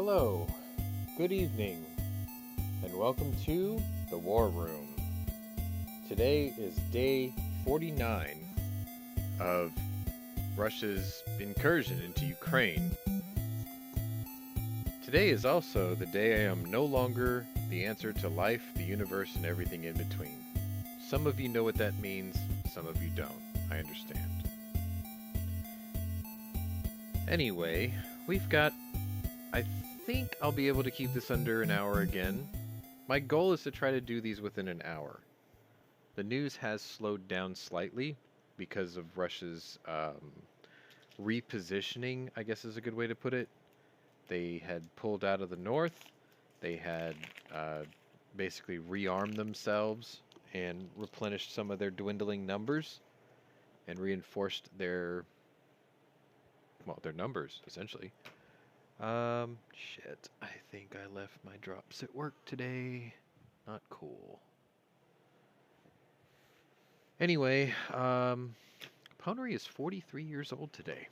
Hello, good evening, and welcome to the War Room. Today is day 49 of Russia's incursion into Ukraine. Today is also the day I am no longer the answer to life, the universe, and everything in between. Some of you know what that means, some of you don't. I understand. Anyway, I think I'll be able to keep this under an hour again. My goal is to try to do these within an hour. The news has slowed down slightly because of Russia's repositioning, I guess is a good way to put it. They had pulled out of the north. They had basically rearmed themselves and replenished some of their dwindling numbers and reinforced their numbers, essentially. Shit. I think I left my drops at work today. Not cool. Anyway, Pwnery is 43 years old today.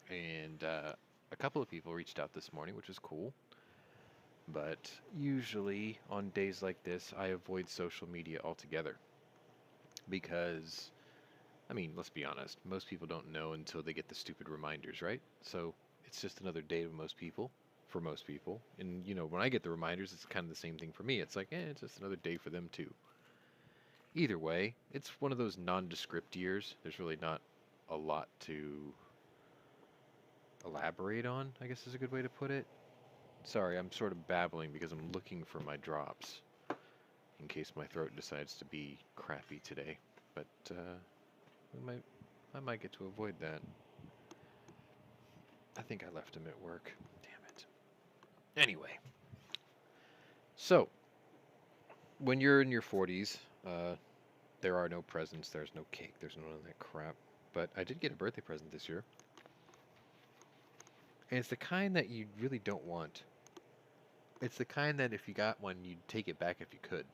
And a couple of people reached out this morning, which is cool. But usually on days like this, I avoid social media altogether. Because, I mean, let's be honest, most people don't know until they get the stupid reminders, right? So it's just another day to most people, for most people. And, you know, when I get the reminders, it's kind of the same thing for me. It's like, it's just another day for them too. Either way, it's one of those nondescript years. There's really not a lot to elaborate on, I guess is a good way to put it. Sorry, I'm sort of babbling because I'm looking for my drops in case my throat decides to be crappy today. But I might get to avoid that. I think I left him at work. Damn it. Anyway, so when you're in your 40s, there are no presents, there's no cake, there's none of that crap. But I did get a birthday present this year. And it's the kind that you really don't want. It's the kind that if you got one, you'd take it back if you could.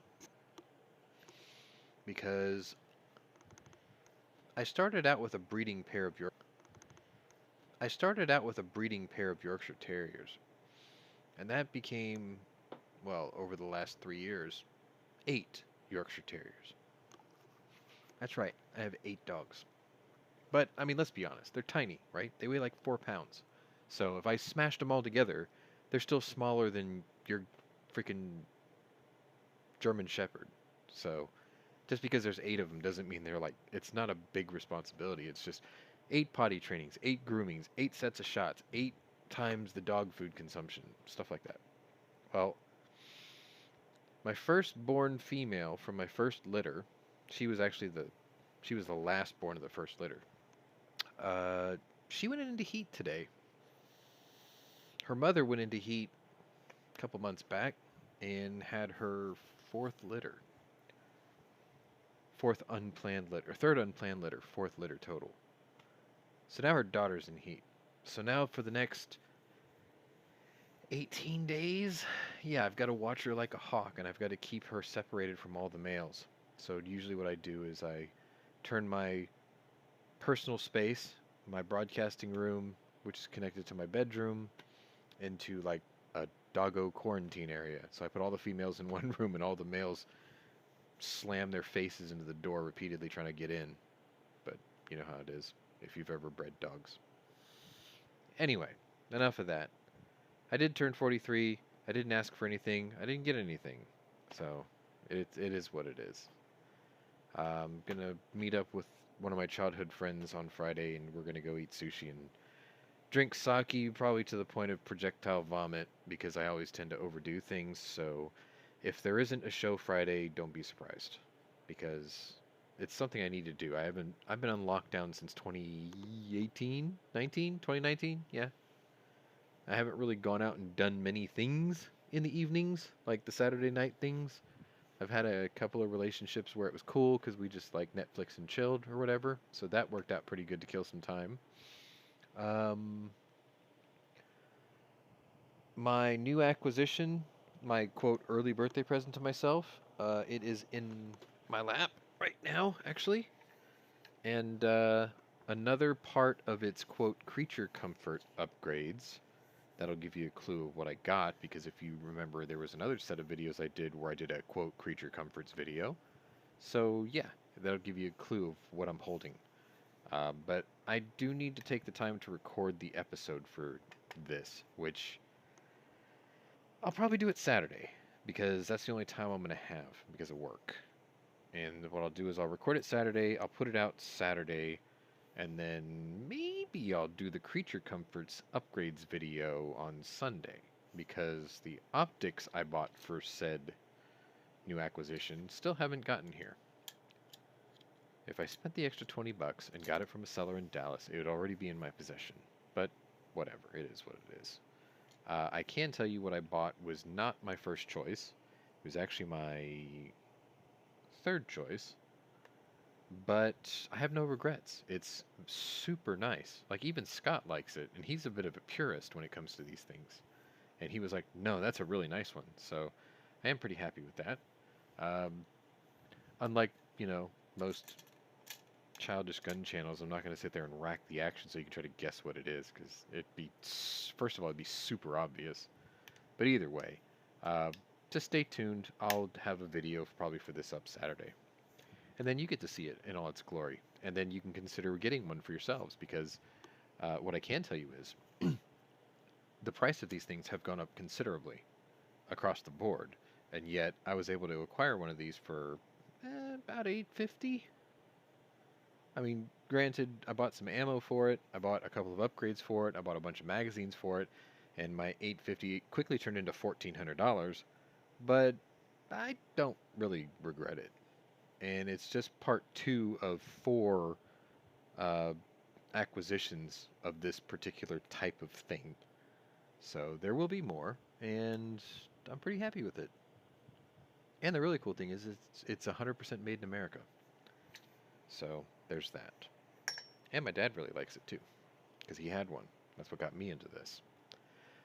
Because I started out with a breeding pair of Yorkshire Terriers. And that became, well, over the last 3 years, 8 Yorkshire Terriers. That's right, I have 8 dogs. But, I mean, let's be honest, they're tiny, right? They weigh like 4 pounds. So if I smashed them all together, they're still smaller than your freaking German Shepherd. So just because there's 8 of them doesn't mean they're like, it's not a big responsibility. It's just 8 potty trainings, 8 groomings, 8 sets of shots, 8 times the dog food consumption, stuff like that. Well, my firstborn female from my first litter, she was the last born of the first litter. She went into heat today. Her mother went into heat a couple months back and had her fourth litter. Third unplanned litter, fourth litter total. So now her daughter's in heat. So now for the next 18 days, yeah, I've got to watch her like a hawk and I've got to keep her separated from all the males. So usually what I do is I turn my personal space, my broadcasting room, which is connected to my bedroom, into like a doggo quarantine area. So I put all the females in one room and all the males slam their faces into the door repeatedly trying to get in. But you know how it is if you've ever bred dogs. Anyway, enough of that. I did turn 43. I didn't ask for anything. I didn't get anything. So it is what it is. I'm going to meet up with one of my childhood friends on Friday and we're going to go eat sushi and drink sake, probably to the point of projectile vomit, because I always tend to overdo things. So if there isn't a show Friday, don't be surprised, because it's something I need to do. I've been on lockdown since 2019. Yeah. I haven't really gone out and done many things in the evenings, like the Saturday night things. I've had a couple of relationships where it was cool because we just like Netflix and chilled or whatever. So that worked out pretty good to kill some time. My new acquisition, my quote early birthday present to myself, it is in my lap right now, actually. And another part of its quote creature comfort upgrades That'll give you a clue of what I got, because if you remember, there was another set of videos I did where I did a quote creature comforts video. So yeah, that'll give you a clue of what I'm holding. But I do need to take the time to record the episode for this, which I'll probably do it Saturday, because that's the only time I'm going to have because of work. And what I'll do is I'll record it Saturday, I'll put it out Saturday, and then maybe I'll do the Creature Comforts upgrades video on Sunday, because the optics I bought for said new acquisition still haven't gotten here. If I spent the extra 20 bucks and got it from a seller in Dallas, it would already be in my possession. But whatever, it is what it is. I can tell you what I bought was not my first choice. It was actually my third choice. But I have no regrets. It's super nice. Like, even Scott likes it, and he's a bit of a purist when it comes to these things. And he was like, no, that's a really nice one. So I am pretty happy with that. Unlike, most childish gun channels, I'm not going to sit there and rack the action so you can try to guess what it is, because first of all, it'd be super obvious. But either way, just stay tuned. I'll have a video probably for this up Saturday. And then you get to see it in all its glory. And then you can consider getting one for yourselves, because what I can tell you is the price of these things have gone up considerably across the board. And yet I was able to acquire one of these for about $850. I mean, granted, I bought some ammo for it, I bought a couple of upgrades for it, I bought a bunch of magazines for it, and my $850 quickly turned into $1,400, but I don't really regret it. And it's just part 2 of 4 acquisitions of this particular type of thing. So there will be more, and I'm pretty happy with it. And the really cool thing is it's 100% made in America. So there's that. And my dad really likes it too, because he had one. That's what got me into this.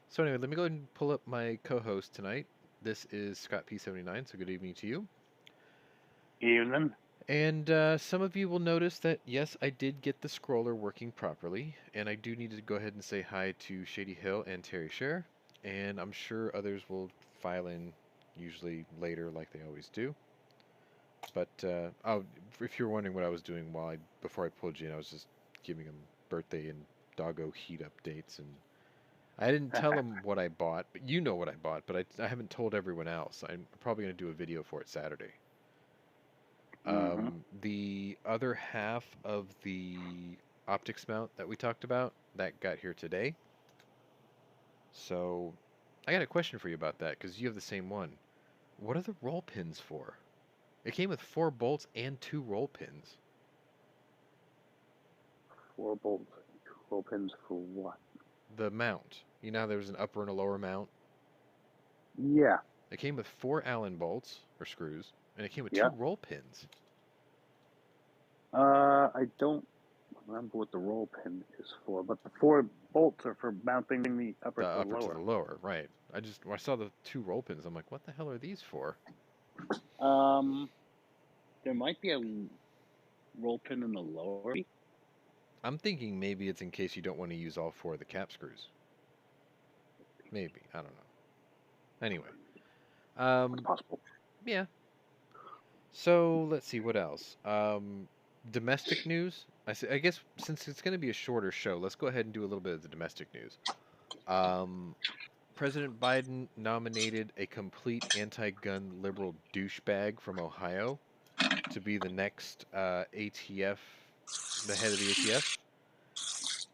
So anyway, let me go ahead and pull up my co-host tonight. This is Scott P79, so good evening to you. Evening. And some of you will notice that, yes, I did get the scroller working properly, and I do need to go ahead and say hi to Shady Hill and Terry Scher, and I'm sure others will file in usually later like they always do. But if you're wondering what I was doing before I pulled you in, I was just giving them birthday and doggo heat updates, and I didn't tell them what I bought, but you know what I bought, but I haven't told everyone else. I'm probably going to do a video for it Saturday. The other half of the optics mount that we talked about, that got here today. So I got a question for you about that, because you have the same one. What are the roll pins for? It came with 4 bolts and 2 roll pins. 4 bolts, 2 roll pins for what? The mount. You know how there was an upper and a lower mount? Yeah. It came with 4 Allen bolts, or screws, and it came with 2 roll pins. I don't remember what the roll pin is for, but the 4 bolts are for mounting the upper to the lower. To the lower, right. I saw the 2 roll pins. I'm like, what the hell are these for? There might be a roll pin in the lower. I'm thinking maybe it's in case you don't want to use all 4 of the cap screws. Maybe. I don't know. Anyway. It's possible. Yeah. So, let's see, what else? Domestic news? I guess since it's going to be a shorter show, let's go ahead and do a little bit of the domestic news. President Biden nominated a complete anti-gun liberal douchebag from Ohio to be the next ATF, the head of the ATF.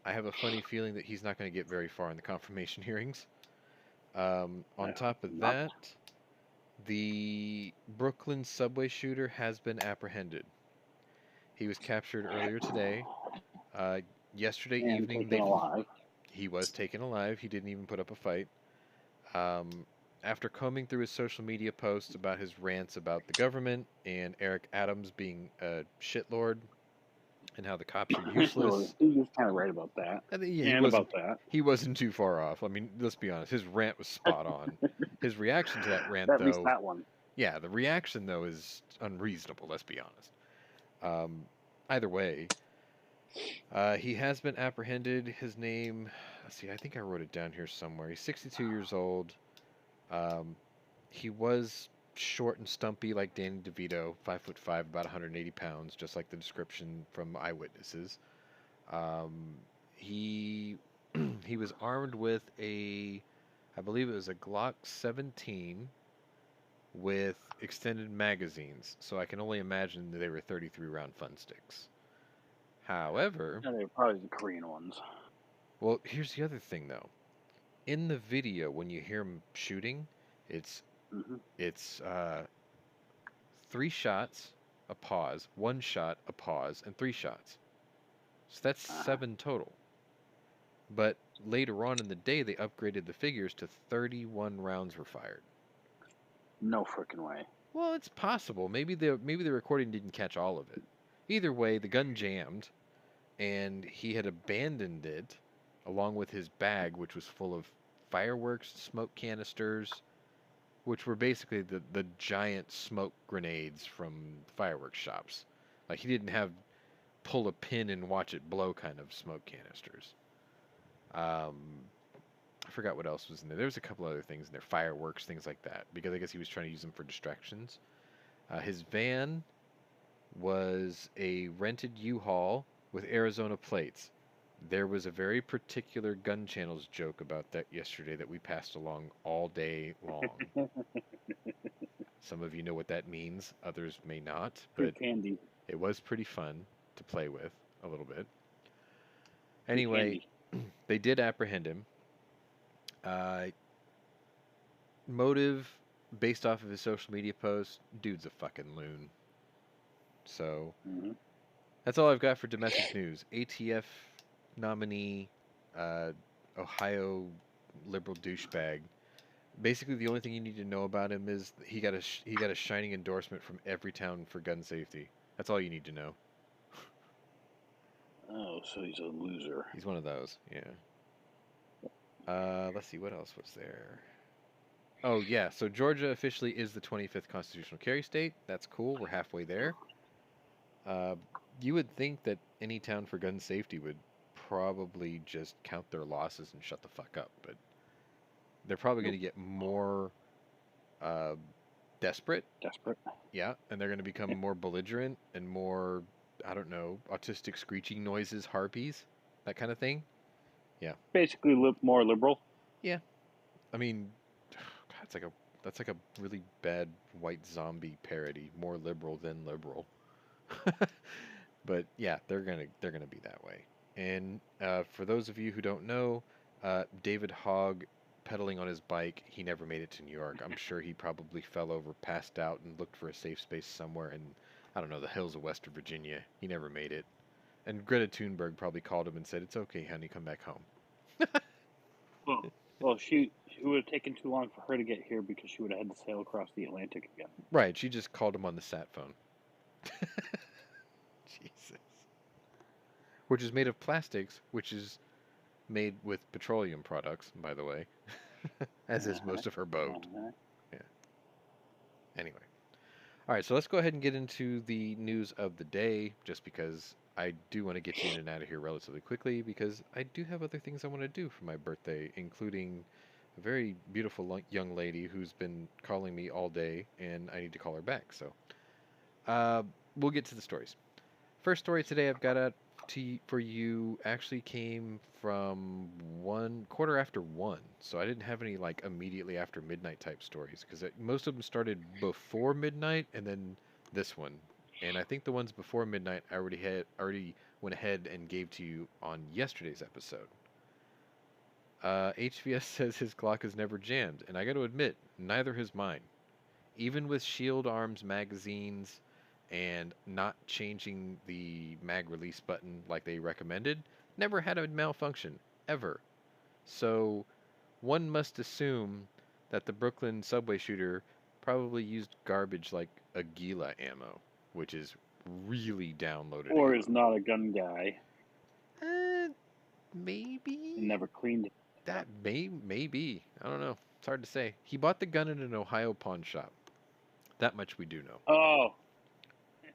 I have a funny feeling that he's not going to get very far in the confirmation hearings. On top of that, the Brooklyn subway shooter has been apprehended. He was captured earlier today. Yesterday evening, he was taken alive. He didn't even put up a fight. After combing through his social media posts about his rants about the government and Eric Adams being a shitlord and how the cops are useless. He was kind of right about that. I think he wasn't too far off. I mean, let's be honest. His rant was spot on. His reaction to that rant, at least that one. Yeah, the reaction, though, is unreasonable, let's be honest. Either way, he has been apprehended. His name, see, I think I wrote it down here somewhere. He's 62 years old. Um, he was short and stumpy like Danny DeVito, 5'5", about 180 pounds, just like the description from eyewitnesses. Um, he he was armed with I believe it was a Glock 17 with extended magazines. So I can only imagine that they were 33 round fun sticks. However, Yeah, they're probably the Korean ones. well, here's the other thing though. In the video, when you hear him shooting, it's Mm-hmm. it's 3 shots, a pause, 1 shot, a pause, and 3 shots. So that's 7 total. But later on in the day, they upgraded the figures to 31 rounds were fired. No freaking way. Well, it's possible. Maybe the recording didn't catch all of it. Either way, the gun jammed, and he had abandoned it along with his bag, which was full of fireworks, smoke canisters, which were basically the giant smoke grenades from fireworks shops. Like he didn't have pull a pin and watch it blow kind of smoke canisters. I forgot what else was in there. There was a couple other things in there, fireworks, things like that, because I guess he was trying to use them for distractions. His van was a rented U-Haul with Arizona plates. There was a very particular Gun Channels joke about that yesterday that we passed along all day long. Some of you know what that means, others may not, but candy. it was pretty fun to play with a little bit. Anyway, they did apprehend him. Motive based off of his social media post, dude's a fucking loon. So that's all I've got for domestic news. ATF nominee, Ohio liberal douchebag. Basically, the only thing you need to know about him is he got a shining endorsement from every town for gun safety. That's all you need to know. Oh, so he's a loser. He's one of those, yeah. Let's see, what else was there? Oh, yeah, so Georgia officially is the 25th constitutional carry state. That's cool. We're halfway there. You would think that any town for gun safety would probably just count their losses and shut the fuck up, but they're probably going to get more desperate. Yeah, and they're going to become more belligerent and more, I don't know, autistic screeching noises, harpies, that kind of thing. Yeah. Basically, more liberal. Yeah. I mean, God, that's like a really bad white zombie parody. More liberal than liberal. But yeah, they're gonna be that way. And for those of you who don't know, David Hogg pedaling on his bike, he never made it to New York. I'm sure he probably fell over, passed out, and looked for a safe space somewhere in, I don't know, the hills of Western Virginia. He never made it. And Greta Thunberg probably called him and said, "It's okay, honey, come back home." Well, it would have taken too long for her to get here because she would have had to sail across the Atlantic again. Right, she just called him on the sat phone. Jesus. Which is made of plastics, which is made with petroleum products, by the way, as is most of her boat. Yeah. Anyway. All right, so let's go ahead and get into the news of the day, just because I do want to get you in and out of here relatively quickly, because I do have other things I want to do for my birthday, including a very beautiful young lady who's been calling me all day, and I need to call her back. So we'll get to the stories. First story today I've got for you actually came from 1:15. So I didn't have any like immediately after midnight type stories because most of them started before midnight and then this one. And I think the ones before midnight I already went ahead and gave to you on yesterday's episode. HVS says his Glock is never jammed, and I got to admit, neither has mine. Even with shield arms magazines and not changing the mag release button like they recommended, never had a malfunction, ever. So one must assume that the Brooklyn subway shooter probably used garbage like Aguila ammo, which is really downloaded. Or is not a gun guy. Maybe. Never cleaned it. That maybe. I don't know. It's hard to say. He bought the gun in an Ohio pawn shop. That much we do know. Oh,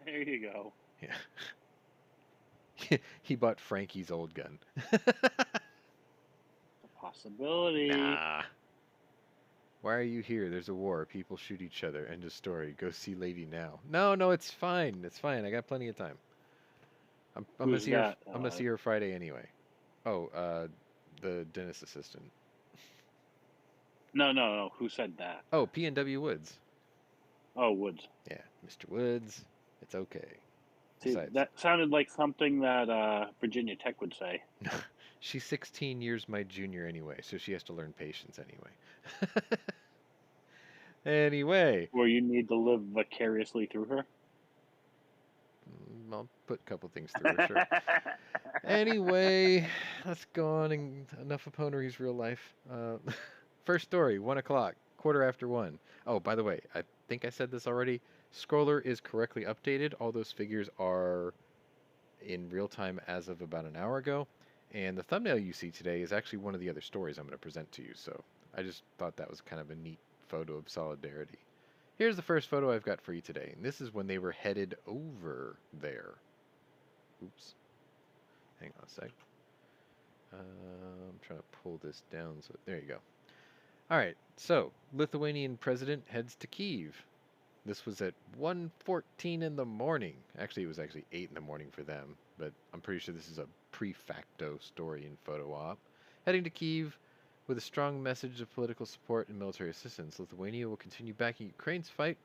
there you go. Yeah. He bought Frankie's old gun. Possibility. Nah. Why are you here? There's a war. People shoot each other. End of story. Go see Lady now. No, no, it's fine. It's fine. I got plenty of time. I'm gonna Who's see her. that? I'm gonna see her Friday anyway. Oh, the dentist assistant. No. Who said that? Oh, P&W Woods. Oh, Woods. Yeah, Mr. Woods. It's okay. See, Besides, that sounded like something that Virginia Tech would say. she's 16 years my junior anyway, so she has to learn patience anyway. Anyway, Where you need to live vicariously through her. I'll put a couple things through her, sure. Anyway, let's go on. And enough of Pwnery's real life. First story, 1 o'clock, quarter after 1. Oh, by the way, I think I said this already. Scroller is correctly updated. All those figures are in real time as of about an hour ago. And the thumbnail you see today is actually one of the other stories I'm going to present to you. So I just thought that was kind of a neat photo of solidarity. Here's the first photo I've got for you today. And this is when they were headed over there. Oops. Hang on a sec. I'm trying to pull this down. So there you go. All right. So Lithuanian president heads to Kyiv. This was at 1:14 in the morning. Actually, it was actually 8 in the morning for them. But I'm pretty sure this is a pre-facto story in photo op. Heading to Kyiv with a strong message of political support and military assistance. Lithuania will continue backing Ukraine's fight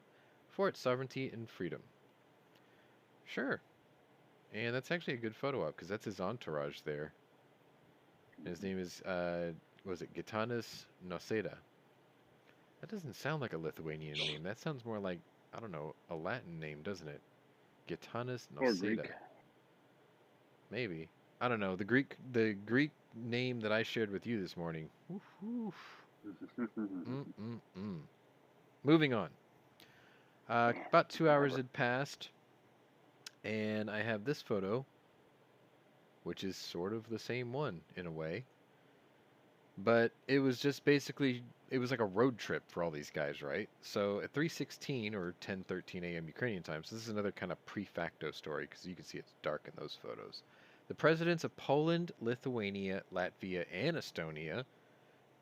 for its sovereignty and freedom. Sure. And that's actually a good photo op because that's his entourage there. And his name is, was it Gitanas Nausėda? That doesn't sound like a Lithuanian name. That sounds more like, I don't know, a Latin name, doesn't it? Gitanas Or Nausėda. Greek. Maybe. I don't know. The Greek name that I shared with you this morning. Oof, oof. Moving on. About 2 hours had passed, and I have this photo, which is sort of the same one in a way. But it was just basically, it was like a road trip for all these guys, right? So at 3:16 or 10:13 a.m. Ukrainian time, so this is another kind of pre-facto story because you can see it's dark in those photos. The presidents of Poland, Lithuania, Latvia, and Estonia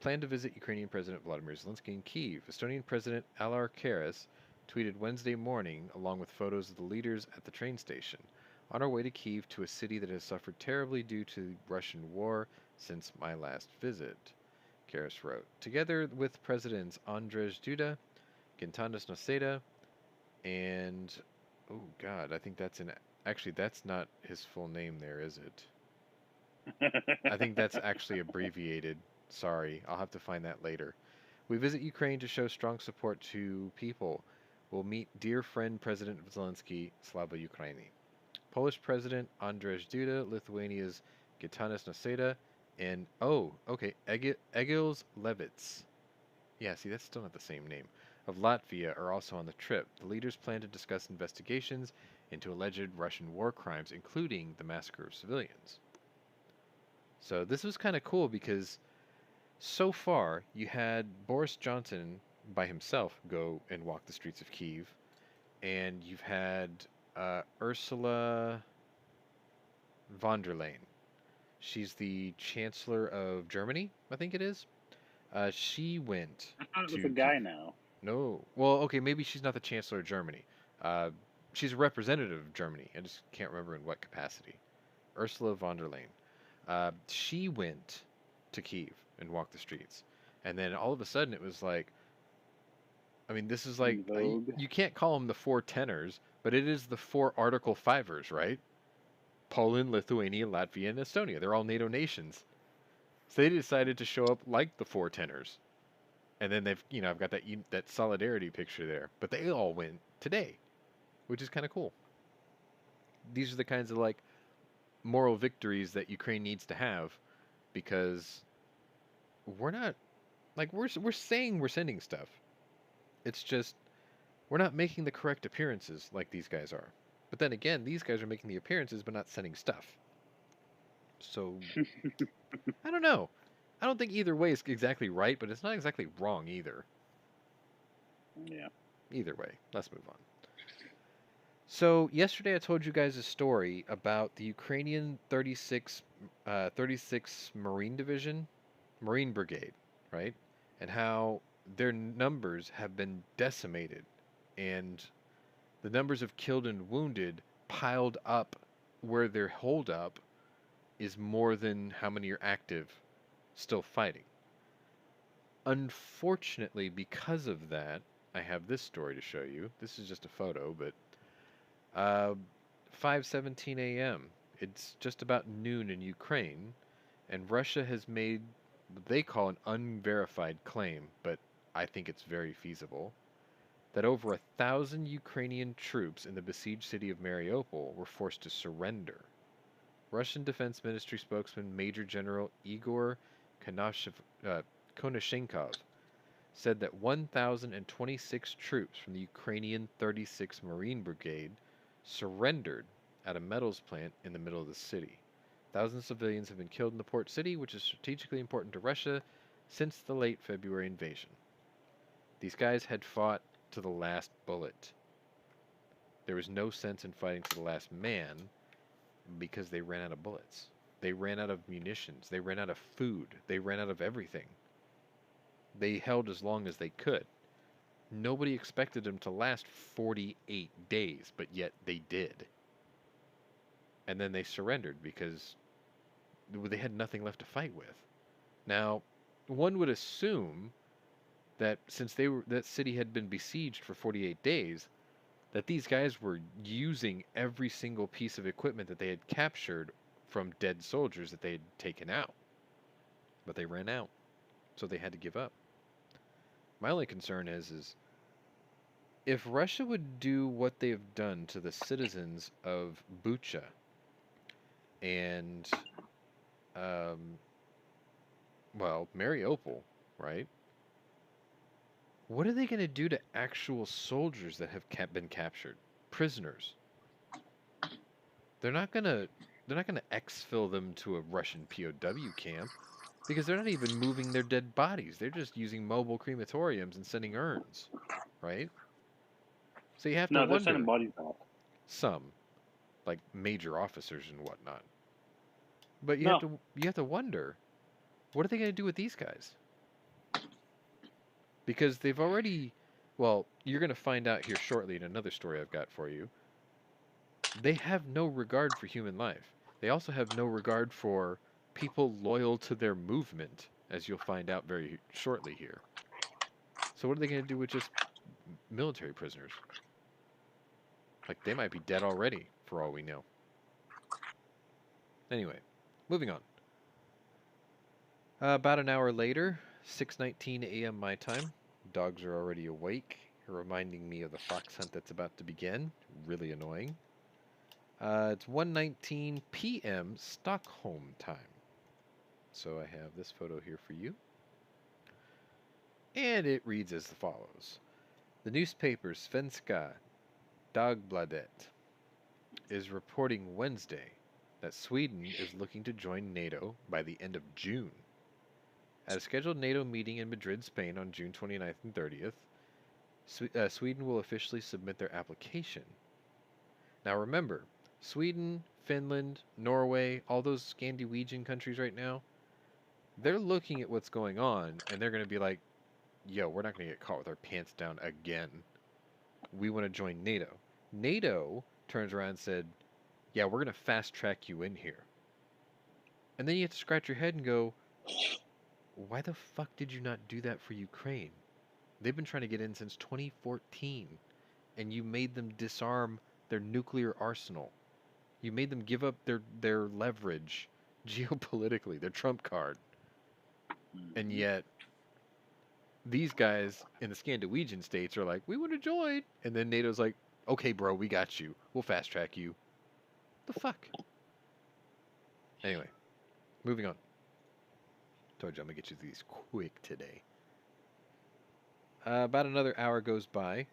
plan to visit Ukrainian President Vladimir Zelenskyy in Kyiv. Estonian President Alar Karas tweeted Wednesday morning, along with photos of the leaders at the train station. On our way to Kyiv, to a city that has suffered terribly due to the Russian war since my last visit, Karas wrote. Together with Presidents Andrzej Duda, Gitanas Nausėda, and, oh God, I think that's actually, that's not his full name there, is it? I think that's actually abbreviated. Sorry, I'll have to find that later. We visit Ukraine to show strong support to people. We'll meet dear friend President Zelenskyy, Slava Ukraini. Polish President Andrzej Duda, Lithuania's Gitanas Nausėda, and, Egils Levits. Yeah, see, that's still not the same name. Of Latvia are also on the trip. The leaders plan to discuss investigations into alleged Russian war crimes, including the massacre of civilians. So this was kind of cool because so far you had Boris Johnson by himself go and walk the streets of Kyiv, and you've had Ursula von der Leyen. She's the Chancellor of Germany, I think it is. She went I thought it to was a guy Kyiv. now. No. Well, okay, maybe she's not the Chancellor of Germany. She's a representative of Germany. I just can't remember in what capacity. Ursula von der Leyen. She went to Kyiv and walked the streets. And then all of a sudden it was like, I mean, this is like, you can't call them the four tenors, but it is the four Article 5ers, right? Poland, Lithuania, Latvia, and Estonia. They're all NATO nations. So they decided to show up like the four tenors. And then they've, I've got that solidarity picture there. But they all went today, which is kind of cool. These are the kinds of like moral victories that Ukraine needs to have, because we're not like we're saying we're sending stuff. It's just we're not making the correct appearances like these guys are. But then again, these guys are making the appearances but not sending stuff. So I don't know. I don't think either way is exactly right, but it's not exactly wrong either. Yeah. Either way, let's move on. So yesterday I told you guys a story about the Ukrainian 36 Marine Division, Marine Brigade, right? And how their numbers have been decimated, and the numbers of killed and wounded piled up where their holdup is more than how many are active still fighting. Unfortunately, because of that, I have this story to show you. This is just a photo, but uh, 5:17 a.m. It's just about noon in Ukraine, and Russia has made what they call an unverified claim, but I think it's very feasible, that over 1,000 Ukrainian troops in the besieged city of Mariupol were forced to surrender. Russian Defense Ministry spokesman Major General Igor Konashenkov said that 1,026 troops from the Ukrainian 36th Marine Brigade surrendered at a metals plant in the middle of the city. Thousands of civilians have been killed in the port city, which is strategically important to Russia since the late February invasion. These guys had fought to the last bullet. There was no sense in fighting to the last man because they ran out of bullets. They ran out of munitions. They ran out of food. They ran out of everything. They held as long as they could. Nobody expected them to last 48 days, but yet they did. And then they surrendered because they had nothing left to fight with. Now, one would assume that since that city had been besieged for 48 days, that these guys were using every single piece of equipment that they had captured from dead soldiers that they had taken out. But they ran out, so they had to give up. My only concern is if Russia would do what they've done to the citizens of Bucha and, Mariupol, right? What are they going to do to actual soldiers that have been captured, prisoners? They're not going to exfil them to a Russian POW camp because they're not even moving their dead bodies. They're just using mobile crematoriums and sending urns, right? So you have to No, they're sending wonder, bodies back. some, like major officers and whatnot. But you No, have to wonder, what are they going to do with these guys? Because they've already, well, you're going to find out here shortly in another story I've got for you. They have no regard for human life. They also have no regard for people loyal to their movement, as you'll find out very shortly here. So what are they going to do with just military prisoners? Like, they might be dead already, for all we know. Anyway, moving on. About an hour later, 6:19 a.m. my time. Dogs are already awake, reminding me of the fox hunt that's about to begin. Really annoying. It's 1:19 p.m. Stockholm time. So I have this photo here for you. And it reads as follows. The newspaper Svenska Dagbladet is reporting Wednesday that Sweden is looking to join NATO by the end of June. At a scheduled NATO meeting in Madrid, Spain on June 29th and 30th, Sweden will officially submit their application. Now remember, Sweden, Finland, Norway, all those Scandinavian countries right now, they're looking at what's going on and they're going to be like, yo, we're not going to get caught with our pants down again. We want to join NATO. NATO turns around and said, yeah, we're going to fast track you in here. And then you have to scratch your head and go, why the fuck did you not do that for Ukraine? They've been trying to get in since 2014, and you made them disarm their nuclear arsenal. You made them give up their leverage geopolitically, their trump card. And yet, these guys in the Scandinavian states are like, we want to join. And then NATO's like, okay, bro, we got you. We'll fast track you. The fuck? Anyway, moving on. Told you I'm going to get you these quick today. About another hour goes by.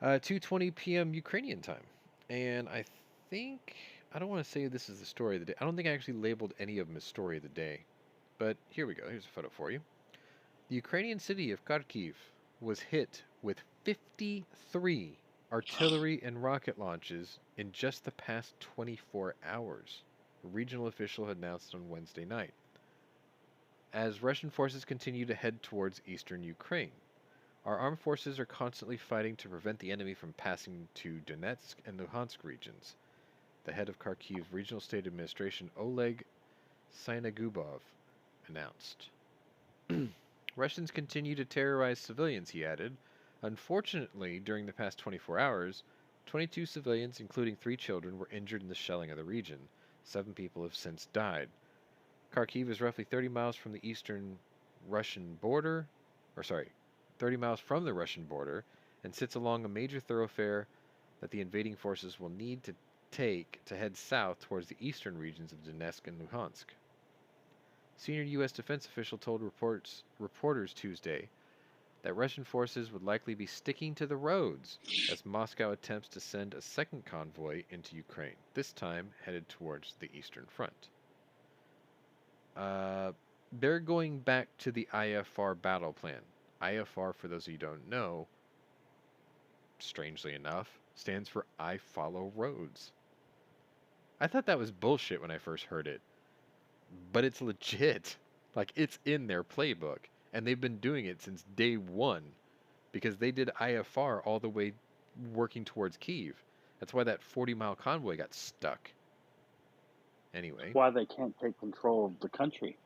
2:20 p.m. Ukrainian time. And I think, I don't want to say this is the story of the day. I don't think I actually labeled any of them as story of the day. But here we go. Here's a photo for you. The Ukrainian city of Kharkiv was hit with 53 artillery and rocket launches in just the past 24 hours. A regional official had announced on Wednesday night. as Russian forces continue to head towards eastern Ukraine. Our armed forces are constantly fighting to prevent the enemy from passing to Donetsk and Luhansk regions. The head of Kharkiv Regional State Administration, Oleg Sinagubov, announced. Russians continue to terrorize civilians, he added. Unfortunately, during the past 24 hours, 22 civilians, including 3 children, were injured in the shelling of the region. 7 people have since died. Kharkiv is roughly 30 miles from the eastern Russian border, 30 miles from the Russian border, and sits along a major thoroughfare that the invading forces will need to take to head south towards the eastern regions of Donetsk and Luhansk. Senior U.S. defense official told reporters Tuesday that Russian forces would likely be sticking to the roads as Moscow attempts to send a second convoy into Ukraine, this time headed towards the eastern front. They're going back to the IFR battle plan. IFR, for those of you who don't know, strangely enough, stands for I Follow Roads. I thought that was bullshit when I first heard it, but it's legit. Like, it's in their playbook, and they've been doing it since day one, because they did IFR all the way working towards Kyiv. That's why that 40-mile convoy got stuck. Anyway. That's why they can't take control of the country.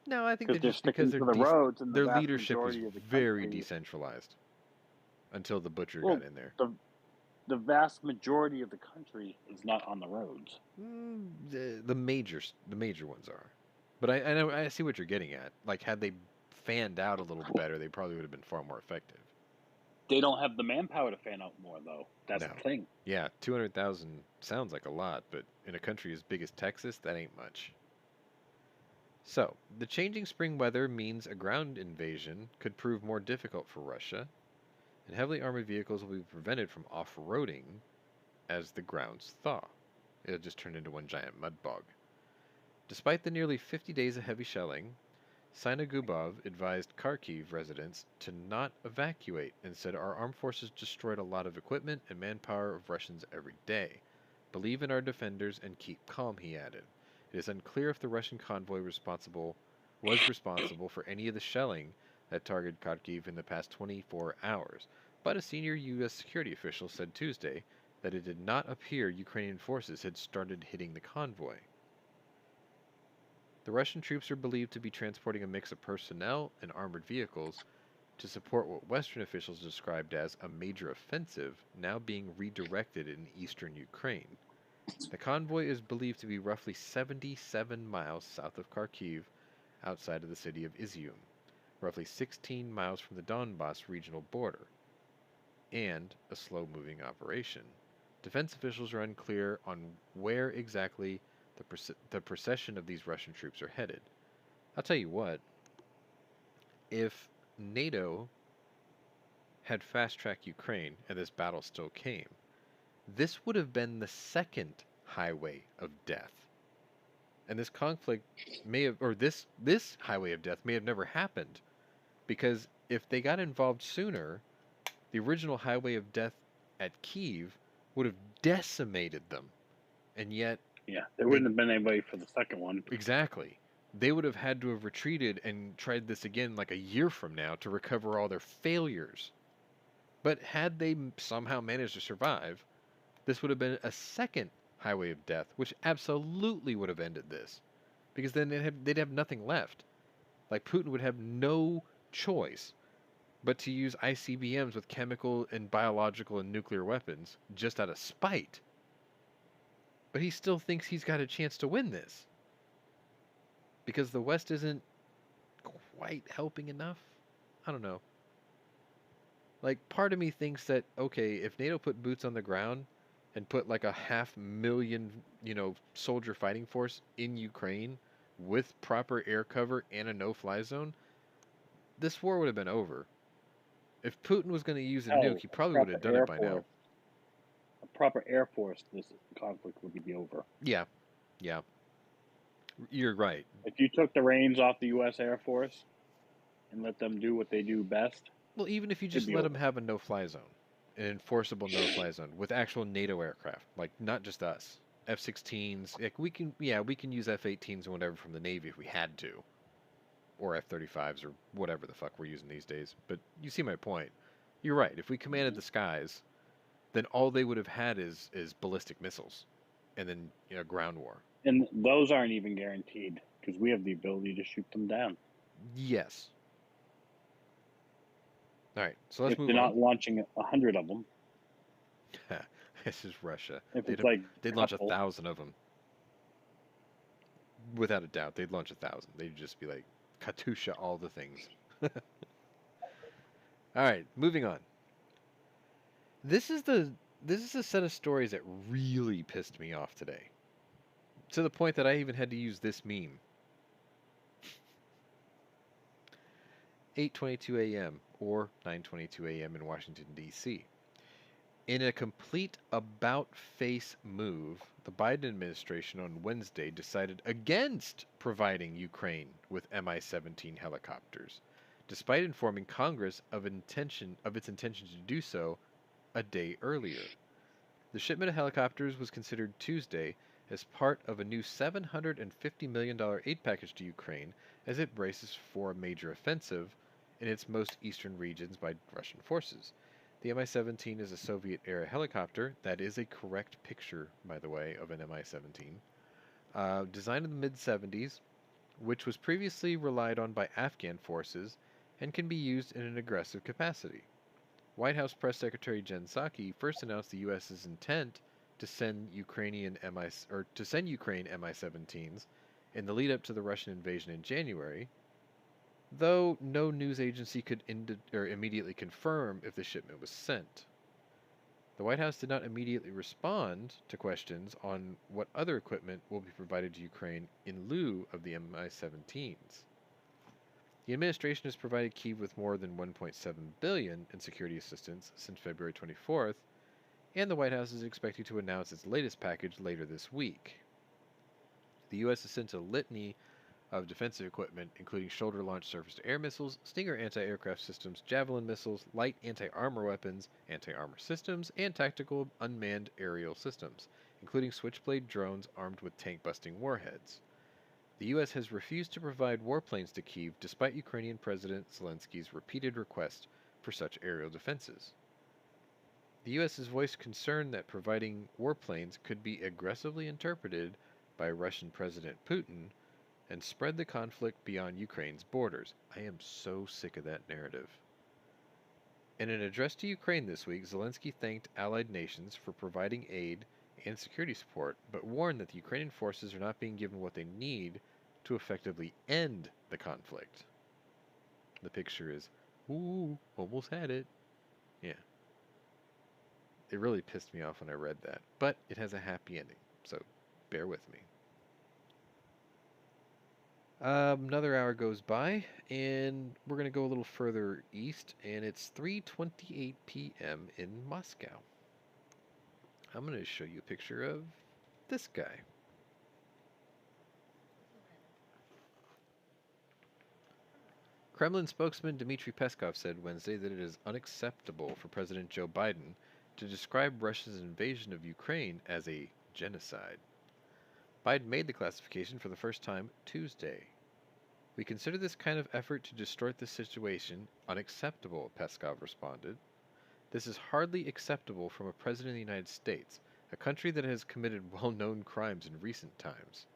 No, I think they're because to the roads and their the vast leadership is majority of the very country, decentralized until the butcher got in there. The vast majority of the country is not on the roads. The major ones are, but I know, I see what you're getting at. Like, had they fanned out a little better, they probably would have been far more effective. They don't have the manpower to fan out more, though. That's the thing. Yeah, 200,000 sounds like a lot, but in a country as big as Texas, that ain't much. So, the changing spring weather means a ground invasion could prove more difficult for Russia, and heavily armored vehicles will be prevented from off-roading as the grounds thaw. It'll just turn into one giant mud bog. Despite the nearly 50 days of heavy shelling, Sinagubov advised Kharkiv residents to not evacuate and said our armed forces destroyed a lot of equipment and manpower of Russians every day. Believe in our defenders and keep calm, he added. It is unclear if the Russian convoy was responsible for any of the shelling that targeted Kharkiv in the past 24 hours, but a senior U.S. security official said Tuesday that it did not appear Ukrainian forces had started hitting the convoy. The Russian troops are believed to be transporting a mix of personnel and armored vehicles to support what Western officials described as a major offensive now being redirected in eastern Ukraine. The convoy is believed to be roughly 77 miles south of Kharkiv, outside of the city of Izium, roughly 16 miles from the Donbass regional border, and a slow-moving operation. Defense officials are unclear on where exactly the procession of these Russian troops are headed. I'll tell you what, if NATO had fast-tracked Ukraine and this battle still came, this would have been the second highway of death. And this conflict this highway of death may have never happened, because if they got involved sooner, the original highway of death at Kyiv would have decimated them. And yet... Yeah, there wouldn't have been anybody for the second one. Exactly. They would have had to have retreated and tried this again like a year from now to recover all their failures. But had they somehow managed to survive, this would have been a second highway of death, which absolutely would have ended this. Because then they'd have nothing left. Like, Putin would have no choice but to use ICBMs with chemical and biological and nuclear weapons just out of spite. But he still thinks he's got a chance to win this. Because the West isn't quite helping enough? I don't know. Like, part of me thinks that, okay, if NATO put boots on the ground and put like a 500,000, soldier fighting force in Ukraine with proper air cover and a no-fly zone, this war would have been over. If Putin was going to use a nuke, he probably would have done it by now. A proper air force, this conflict would be over. Yeah. You're right. If you took the reins off the U.S. Air Force and let them do what they do best... Well, even if you just let them have a no-fly zone, an enforceable no-fly zone with actual NATO aircraft, like, not just us, F-16s. Like we can use F-18s and whatever from the Navy if we had to, or F-35s or whatever the fuck we're using these days. But you see my point. You're right. If we commanded the skies, then all they would have had is ballistic missiles, and then ground war. And those aren't even guaranteed because we have the ability to shoot them down. Yes. All right, so let's if move they're on. not launching 100 of them. This is Russia. If it's like they'd launch 1,000 of them. Without a doubt, they'd launch 1,000. They'd just be like, Katusha, all the things. All right, moving on. This is a set of stories that really pissed me off today. To the point that I even had to use this meme. 8:22 a.m. or 9:22 a.m. in Washington, D.C. In a complete about-face move, the Biden administration on Wednesday decided against providing Ukraine with Mi-17 helicopters, despite informing Congress of its intention to do so a day earlier. The shipment of helicopters was considered Tuesday as part of a new $750 million aid package to Ukraine as it braces for a major offensive in its most eastern regions by Russian forces. The Mi-17 is a Soviet-era helicopter. That is a correct picture, by the way, of an Mi-17. Designed in the mid-70s, which was previously relied on by Afghan forces and can be used in an aggressive capacity. White House Press Secretary Jen Psaki first announced the U.S.'s intent to send Ukraine Mi-17s in the lead-up to the Russian invasion in January, though no news agency could immediately confirm if the shipment was sent. The White House did not immediately respond to questions on what other equipment will be provided to Ukraine in lieu of the Mi-17s. The administration has provided Kyiv with more than $1.7 billion in security assistance since February 24th, and the White House is expecting to announce its latest package later this week. The U.S. has sent a litany of defensive equipment, including shoulder-launched surface-to-air missiles, Stinger anti-aircraft systems, Javelin missiles, light anti-armor weapons, anti-armor systems, and tactical unmanned aerial systems, including Switchblade drones armed with tank-busting warheads. The U.S. has refused to provide warplanes to Kyiv despite Ukrainian President Zelenskyy's repeated request for such aerial defenses. The U.S. has voiced concern that providing warplanes could be aggressively interpreted by Russian President Putin and spread the conflict beyond Ukraine's borders. I am so sick of that narrative. In an address to Ukraine this week, Zelenskyy thanked allied nations for providing aid and security support, but warned that the Ukrainian forces are not being given what they need to effectively end the conflict. The picture is, ooh, almost had it. Yeah. It really pissed me off when I read that, but it has a happy ending, so bear with me. Another hour goes by, and we're going to go a little further east, and it's 3:28 p.m. in Moscow. I'm going to show you a picture of this guy. Kremlin spokesman Dmitry Peskov said Wednesday that it is unacceptable for President Joe Biden to describe Russia's invasion of Ukraine as a genocide. Biden made the classification for the first time Tuesday. We consider this kind of effort to distort the situation unacceptable, Peskov responded. This is hardly acceptable from a president of the United States, a country that has committed well-known crimes in recent times.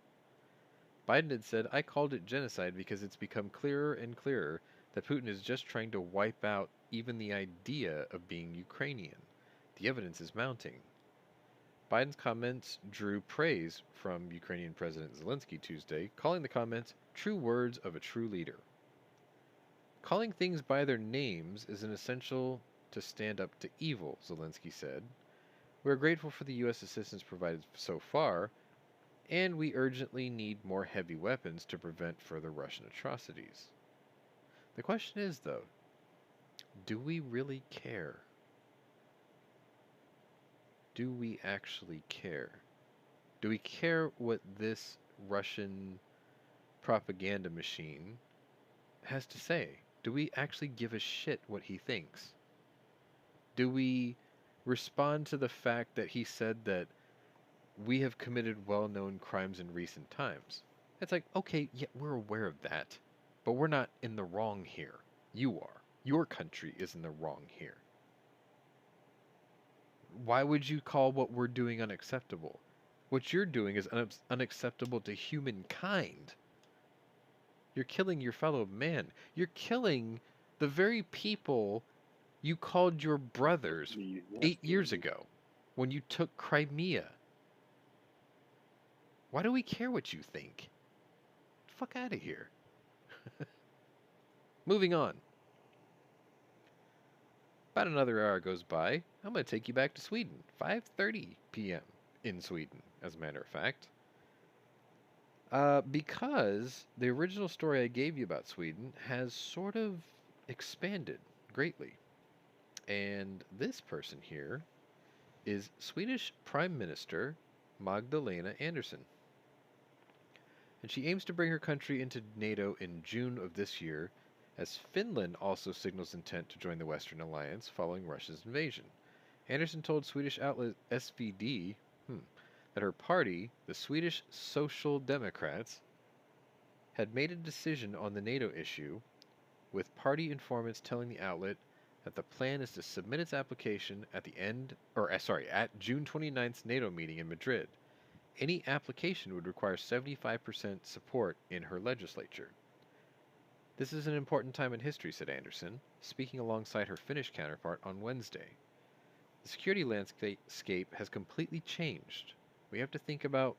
Biden had said, I called it genocide because it's become clearer and clearer that Putin is just trying to wipe out even the idea of being Ukrainian. The evidence is mounting. Biden's comments drew praise from Ukrainian President Zelenskyy Tuesday, calling the comments true words of a true leader. Calling things by their names is an essential to stand up to evil, Zelenskyy said. We are grateful for the U.S. assistance provided so far, and we urgently need more heavy weapons to prevent further Russian atrocities. The question is, though, do we really care? Do we actually care? Do we care what this Russian propaganda machine has to say? Do we actually give a shit what he thinks? Do we respond to the fact that he said that we have committed well-known crimes in recent times. It's like, okay, yeah, we're aware of that, but we're not in the wrong here. You are. Your country is in the wrong here. Why would you call what we're doing unacceptable? What you're doing is unacceptable to humankind. You're killing your fellow man. You're killing the very people you called your brothers Yes, 8 years ago when you took Crimea. Why do we care what you think? Fuck out of here. Moving on. About another hour goes by. I'm going to take you back to Sweden. 5:30 p.m. in Sweden, as a matter of fact. Because the original story I gave you about Sweden has sort of expanded greatly. And this person here is Swedish Prime Minister Magdalena Andersson. And she aims to bring her country into NATO in June of this year, as Finland also signals intent to join the Western Alliance following Russia's invasion. Andersson told Swedish outlet SVD that her party, the Swedish Social Democrats, had made a decision on the NATO issue, with party informants telling the outlet that the plan is to submit its application at at June 29th's NATO meeting in Madrid. Any application would require 75% support in her legislature. This is an important time in history, said Andersson, speaking alongside her Finnish counterpart on Wednesday. The security landscape has completely changed. We have to think about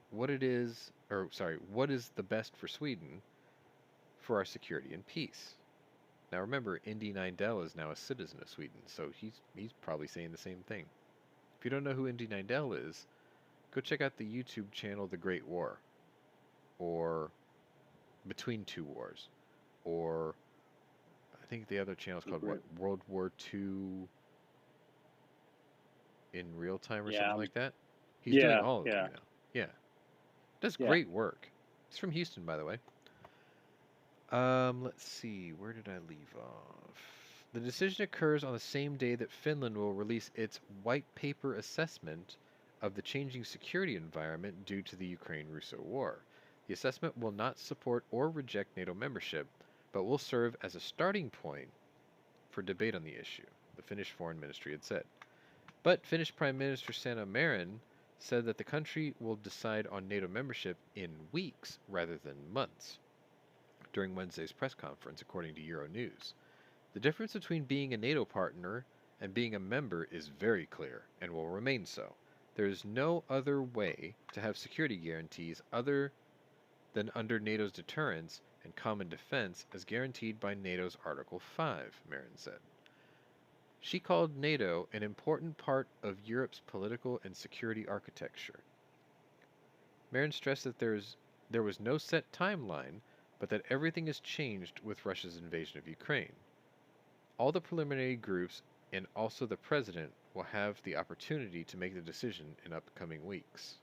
what is the best for Sweden for our security and peace. Now remember, Indy Nindell is now a citizen of Sweden, so he's probably saying the same thing. If you don't know who Indy Nindell is, go check out the YouTube channel The Great War, or Between Two Wars, or I think the other channel is called World War II in real time or something like that. He's doing all of them now. Yeah. Does great work. He's from Houston, by the way. Let's see. Where did I leave off? The decision occurs on the same day that Finland will release its white paper assessment of the changing security environment due to the Ukraine-Russo war. The assessment will not support or reject NATO membership, but will serve as a starting point for debate on the issue, the Finnish Foreign Ministry had said. But Finnish Prime Minister Sanna Marin said that the country will decide on NATO membership in weeks rather than months during Wednesday's press conference, according to Euronews. The difference between being a NATO partner and being a member is very clear and will remain so. There is no other way to have security guarantees other than under NATO's deterrence and common defense as guaranteed by NATO's Article 5, Marin said. She called NATO an important part of Europe's political and security architecture. Marin stressed that there was no set timeline, but that everything has changed with Russia's invasion of Ukraine. All the preliminary groups and also the president will have the opportunity to make the decision in upcoming weeks.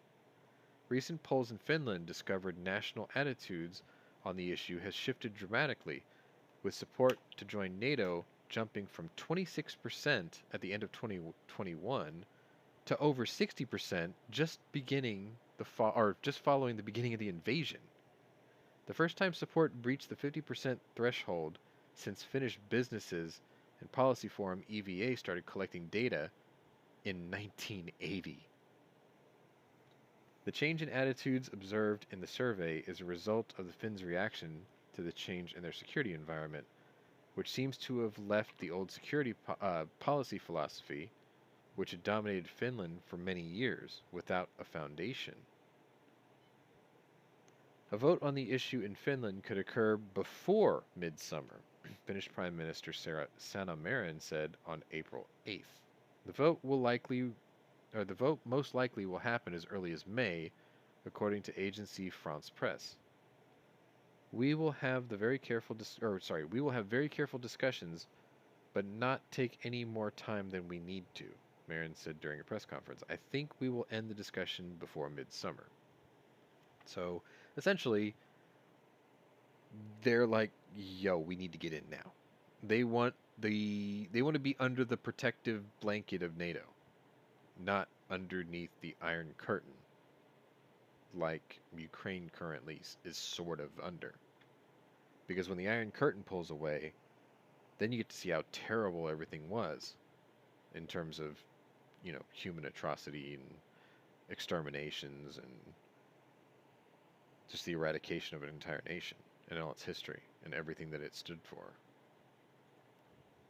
Recent polls in Finland discovered national attitudes on the issue has shifted dramatically, with support to join NATO jumping from 26% at the end of 2021 to over 60% just following the beginning of the invasion. The first time support breached the 50% threshold since Finnish businesses and policy forum EVA started collecting data in 1980. The change in attitudes observed in the survey is a result of the Finns' reaction to the change in their security environment, which seems to have left the old security policy philosophy, which had dominated Finland for many years, without a foundation. A vote on the issue in Finland could occur before midsummer, Finnish Prime Minister Sanna Marin said on April 8th. The vote most likely will happen as early as May, according to agency France Presse. We will have very careful discussions, but not take any more time than we need to, Marin said during a press conference. I think we will end the discussion before midsummer. So, essentially, they're like, yo, we need to get in now. They want to be under the protective blanket of NATO, not underneath the Iron Curtain, like Ukraine currently is sort of under. Because when the Iron Curtain pulls away, then you get to see how terrible everything was in terms of, human atrocity and exterminations and just the eradication of an entire nation and all its history and everything that it stood for.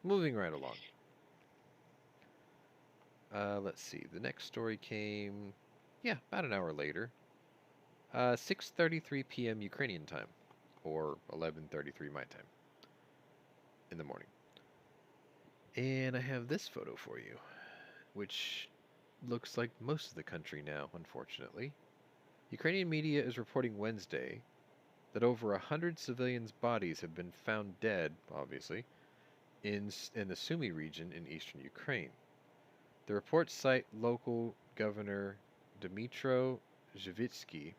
Moving right along. Let's see. The next story came, about an hour later. 6:33 p.m. Ukrainian time, or 11:33 my time in the morning. And I have this photo for you, which looks like most of the country now, unfortunately. Ukrainian media is reporting Wednesday that over 100 civilians' bodies have been found dead, obviously, in the Sumy region in eastern Ukraine. The reports cite local governor Dmytro Zhivitsky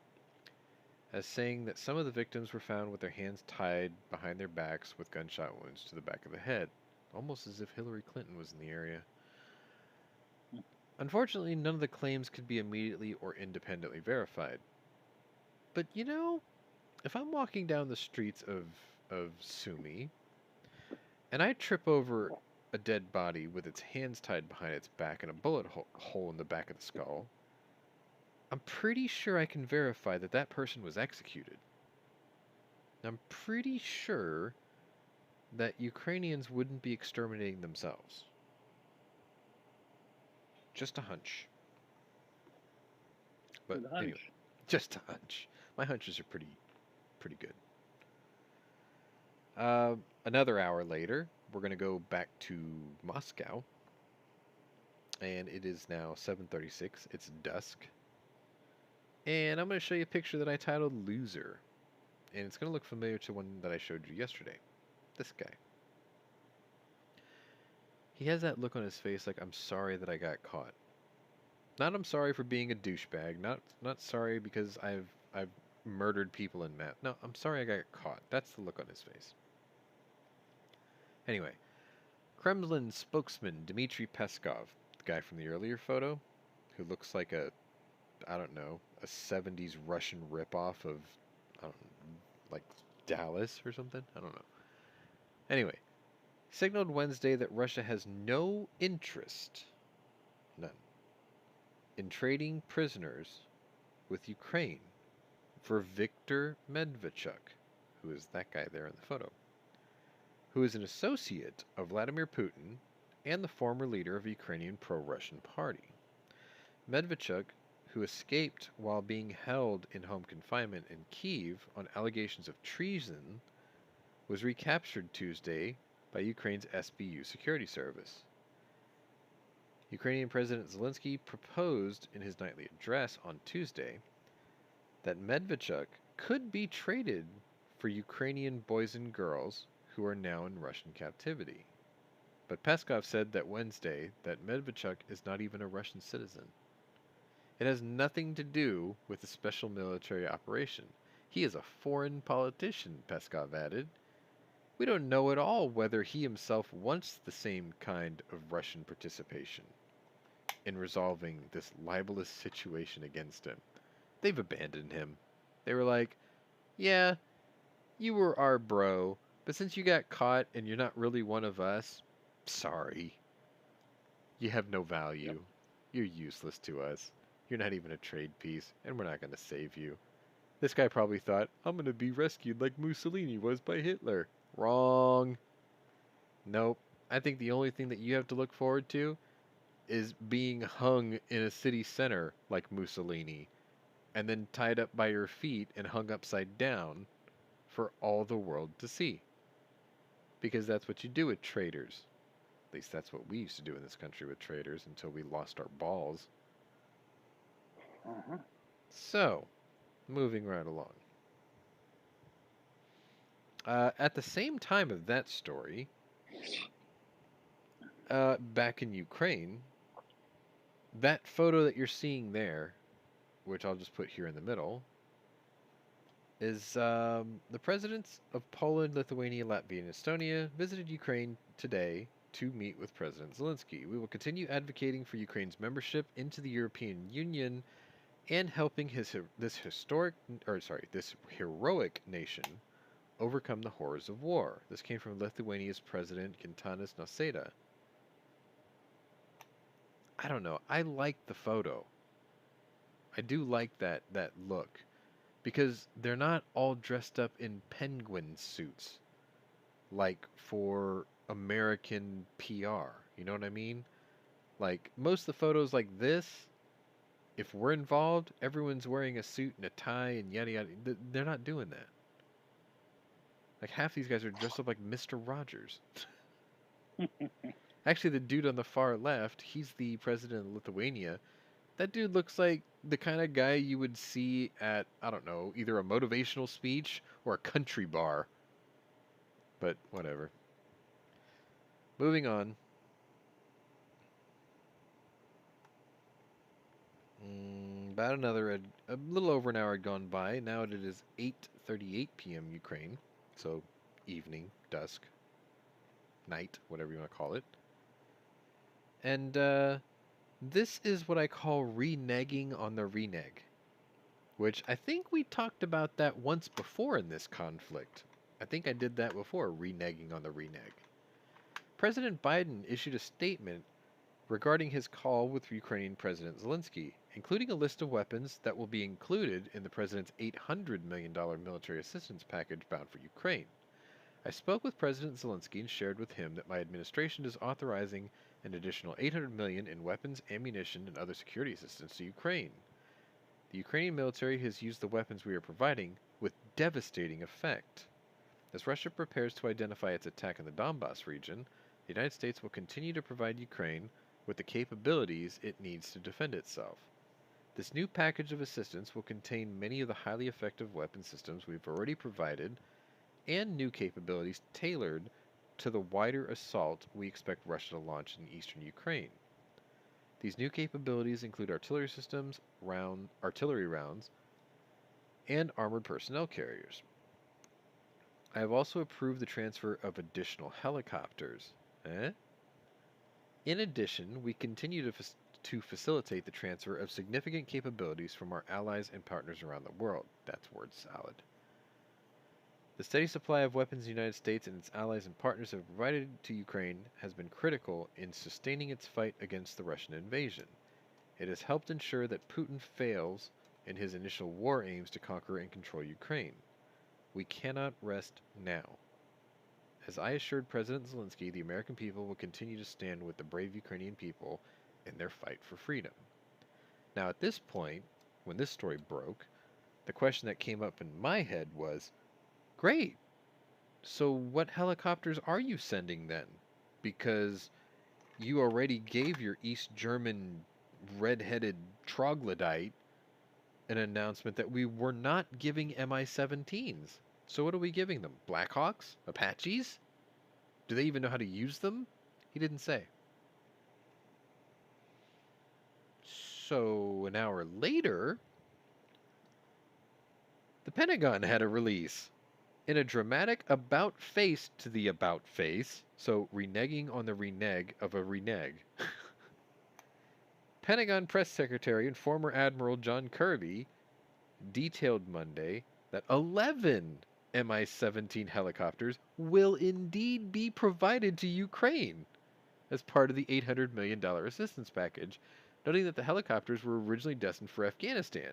as saying that some of the victims were found with their hands tied behind their backs with gunshot wounds to the back of the head, almost as if Hillary Clinton was in the area. Unfortunately, none of the claims could be immediately or independently verified. But if I'm walking down the streets of Sumy and I trip over a dead body with its hands tied behind its back and a bullet hole in the back of the skull, I'm pretty sure I can verify that that person was executed. I'm pretty sure that Ukrainians wouldn't be exterminating themselves. Just a hunch. But anyway, just a hunch. My hunches are pretty good. Another hour later, we're going to go back to Moscow. And it is now 7:36. It's dusk. And I'm going to show you a picture that I titled Loser. And it's going to look familiar to one that I showed you yesterday. This guy. He has that look on his face like, I'm sorry that I got caught. Not I'm sorry for being a douchebag. Not sorry because I've murdered people in math. No, I'm sorry I got caught. That's the look on his face. Anyway, Kremlin spokesman Dmitry Peskov, the guy from the earlier photo, who looks like a 70s Russian ripoff of, like Dallas or something? I don't know. Anyway, signaled Wednesday that Russia has no interest, none, in trading prisoners with Ukraine for Viktor Medvedchuk, who is that guy there in the photo, who is an associate of Vladimir Putin and the former leader of a Ukrainian pro-Russian party. Medvedchuk, who escaped while being held in home confinement in Kyiv on allegations of treason, was recaptured Tuesday by Ukraine's SBU security service. Ukrainian President Zelenskyy proposed in his nightly address on Tuesday that Medvedchuk could be traded for Ukrainian boys and girls who are now in Russian captivity. But Peskov said that Wednesday that Medvedchuk is not even a Russian citizen. It has nothing to do with the special military operation. He is a foreign politician, Peskov added. We don't know at all whether he himself wants the same kind of Russian participation in resolving this libelous situation against him. They've abandoned him. They were like, yeah, you were our bro, but since you got caught and you're not really one of us, sorry. You have no value. Yep. You're useless to us. You're not even a trade piece, and we're not going to save you. This guy probably thought, I'm going to be rescued like Mussolini was by Hitler. Wrong. Nope. I think the only thing that you have to look forward to is being hung in a city center like Mussolini, and then tied up by your feet and hung upside down for all the world to see. Because that's what you do with traitors. At least that's what we used to do in this country with traitors until we lost our balls. So, moving right along. At the same time of that story, back in Ukraine, that photo that you're seeing there, which I'll just put here in the middle, is the presidents of Poland, Lithuania, Latvia, and Estonia visited Ukraine today to meet with President Zelenskyy. We will continue advocating for Ukraine's membership into the European Union and helping this heroic nation overcome the horrors of war. This came from Lithuania's President Gitanas Nausėda. I don't know. I like the photo. I do like that look because they're not all dressed up in penguin suits like for American PR. You know what I mean? Like most of the photos like this, if we're involved, everyone's wearing a suit and a tie and yada yada. They're not doing that. Like half these guys are dressed up like Mr. Rogers. Actually, the dude on the far left, he's the president of Lithuania. That dude looks like the kind of guy you would see at, I don't know, either a motivational speech or a country bar. But whatever. Moving on. About a little over an hour had gone by. Now it is 8:38 p.m. Ukraine. So evening, dusk, night, whatever you want to call it. And this is what I call reneging on the reneg, which I think we talked about that once before in this conflict. I think I did that before, reneging on the reneg. President Biden issued a statement regarding his call with Ukrainian President Zelenskyy, including a list of weapons that will be included in the president's $800 million military assistance package bound for Ukraine. I spoke with President Zelenskyy and shared with him that my administration is authorizing an additional $800 million in weapons, ammunition, and other security assistance to Ukraine. The Ukrainian military has used the weapons we are providing with devastating effect. As Russia prepares to identify its attack in the Donbas region, the United States will continue to provide Ukraine with the capabilities it needs to defend itself. This new package of assistance will contain many of the highly effective weapon systems we've already provided and new capabilities tailored to the wider assault we expect Russia to launch in eastern Ukraine. These new capabilities include artillery systems, artillery rounds, and armored personnel carriers. I have also approved the transfer of additional helicopters. In addition, we continue to facilitate the transfer of significant capabilities from our allies and partners around the world. That's word salad. The steady supply of weapons the United States and its allies and partners have provided to Ukraine has been critical in sustaining its fight against the Russian invasion. It has helped ensure that Putin fails in his initial war aims to conquer and control Ukraine. We cannot rest now. As I assured President Zelenskyy, the American people will continue to stand with the brave Ukrainian people in their fight for freedom. Now, at this point, when this story broke, the question that came up in my head was, great, so what helicopters are you sending then? Because you already gave your East German red-headed troglodyte an announcement that we were not giving Mi-17s. So what are we giving them? Blackhawks? Apaches? Do they even know how to use them? He didn't say. So an hour later, the Pentagon had a release. In a dramatic about-face to the about-face, so reneging on the reneg of a reneg, Pentagon Press Secretary and former Admiral John Kirby detailed Monday that 11 Mi-17 helicopters will indeed be provided to Ukraine as part of the $800 million assistance package, noting that the helicopters were originally destined for Afghanistan.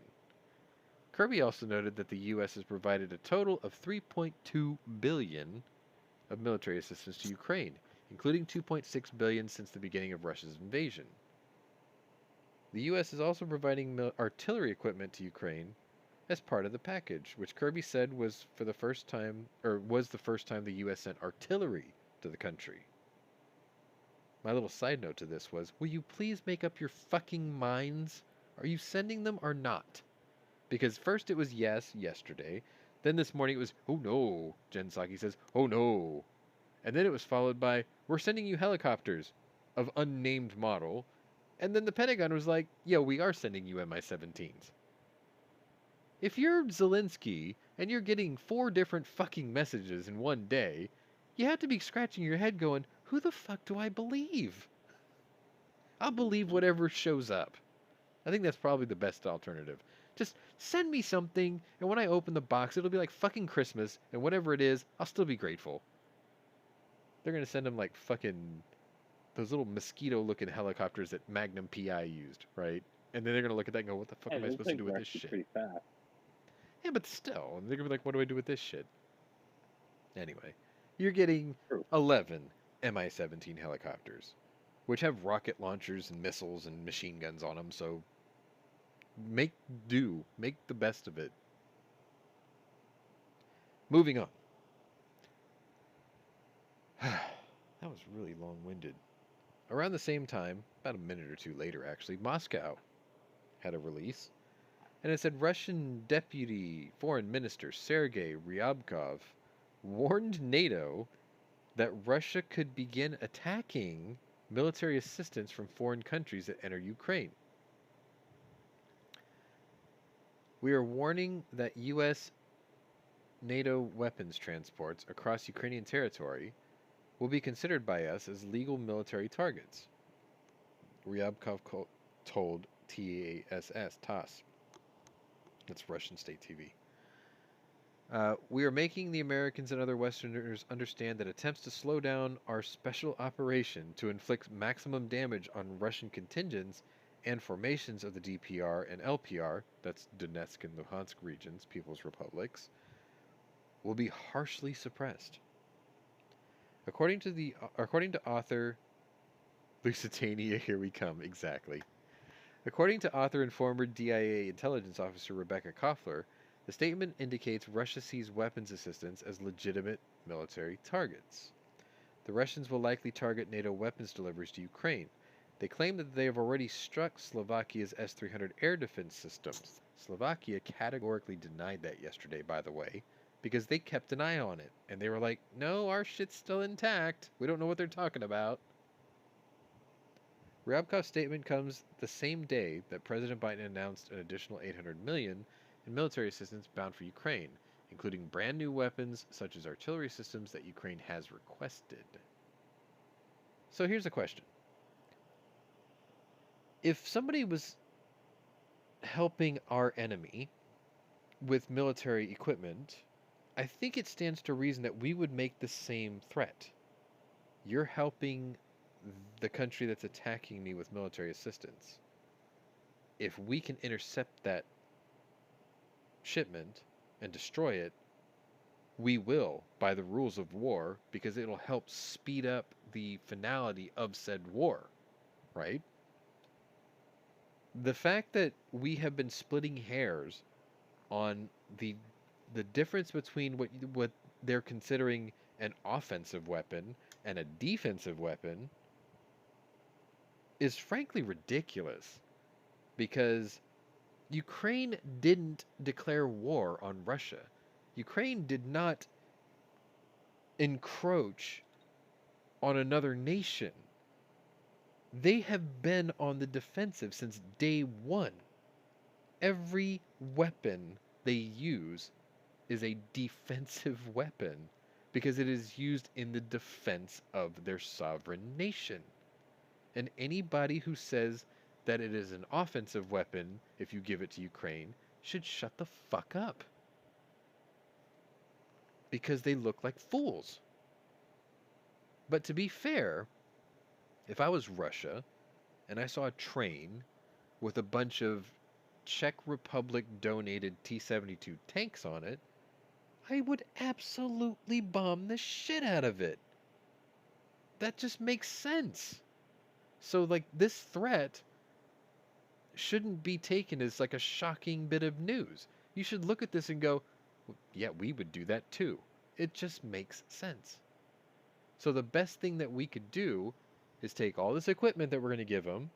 Kirby also noted that the U.S. has provided a total of $3.2 billion of military assistance to Ukraine, including $2.6 billion since the beginning of Russia's invasion. The U.S. is also providing artillery equipment to Ukraine as part of the package, which Kirby said was the first time the U.S. sent artillery to the country. My little side note to this was, will you please make up your fucking minds? Are you sending them or not? Because first it was yes, yesterday. Then this morning it was, oh no. Jen Psaki says, oh no. And then it was followed by, we're sending you helicopters of unnamed model. And then the Pentagon was like, yeah, we are sending you Mi-17s. If you're Zelenskyy and you're getting 4 different fucking messages in one day, you have to be scratching your head going, who the fuck do I believe? I'll believe whatever shows up. I think that's probably the best alternative. Just send me something, and when I open the box, it'll be like fucking Christmas, and whatever it is, I'll still be grateful. They're gonna send them like fucking those little mosquito-looking helicopters that Magnum PI used, right? And then they're gonna look at that and go, "What the fuck Hey, am I those supposed to things do with are this actually shit?" pretty fast. Yeah, but still, and they're gonna be like, "What do I do with this shit?" Anyway, you're getting True. 11 Mi-17 helicopters, which have rocket launchers and missiles and machine guns on them. So make do, make the best of it. Moving on. That was really long-winded. Around the same time, about a minute or two later actually, Moscow had a release, and it said Russian Deputy Foreign Minister Sergei Ryabkov warned NATO that Russia could begin attacking military assistance from foreign countries that enter Ukraine. We are warning that U.S. NATO weapons transports across Ukrainian territory will be considered by us as legal military targets, Ryabkov told TASS. That's Russian state TV. We are making the Americans and other Westerners understand that attempts to slow down our special operation to inflict maximum damage on Russian contingents and formations of the DPR and LPR, that's Donetsk and Luhansk regions, People's Republics, will be harshly suppressed. According to author Lusitania, here we come, exactly. According to author and former DIA intelligence officer Rebecca Koffler, the statement indicates Russia sees weapons assistance as legitimate military targets. The Russians will likely target NATO weapons deliveries to Ukraine. They claim that they have already struck Slovakia's S-300 air defense systems. Slovakia categorically denied that yesterday, by the way, because they kept an eye on it. And they were like, no, our shit's still intact. We don't know what they're talking about. Ryabkov's statement comes the same day that President Biden announced an additional $800 million in military assistance bound for Ukraine, including brand new weapons such as artillery systems that Ukraine has requested. So here's a question. If somebody was helping our enemy with military equipment, I think it stands to reason that we would make the same threat. You're helping the country that's attacking me with military assistance. If we can intercept that shipment and destroy it, we will, by the rules of war, because it'll help speed up the finality of said war, right? The fact that we have been splitting hairs on the difference between what they're considering an offensive weapon and a defensive weapon is frankly ridiculous, because Ukraine didn't declare war on Russia. Ukraine did not encroach on another nation. They have been on the defensive since day one. Every weapon they use is a defensive weapon because it is used in the defense of their sovereign nation. And anybody who says that it is an offensive weapon if you give it to Ukraine should shut the fuck up. Because they look like fools. But to be fair, if I was Russia and I saw a train with a bunch of Czech Republic donated T-72 tanks on it, I would absolutely bomb the shit out of it. That just makes sense. So, like, this threat shouldn't be taken as like a shocking bit of news. You should look at this and go, yeah, we would do that too. It just makes sense. So the best thing that we could do is take all this equipment that we're going to give them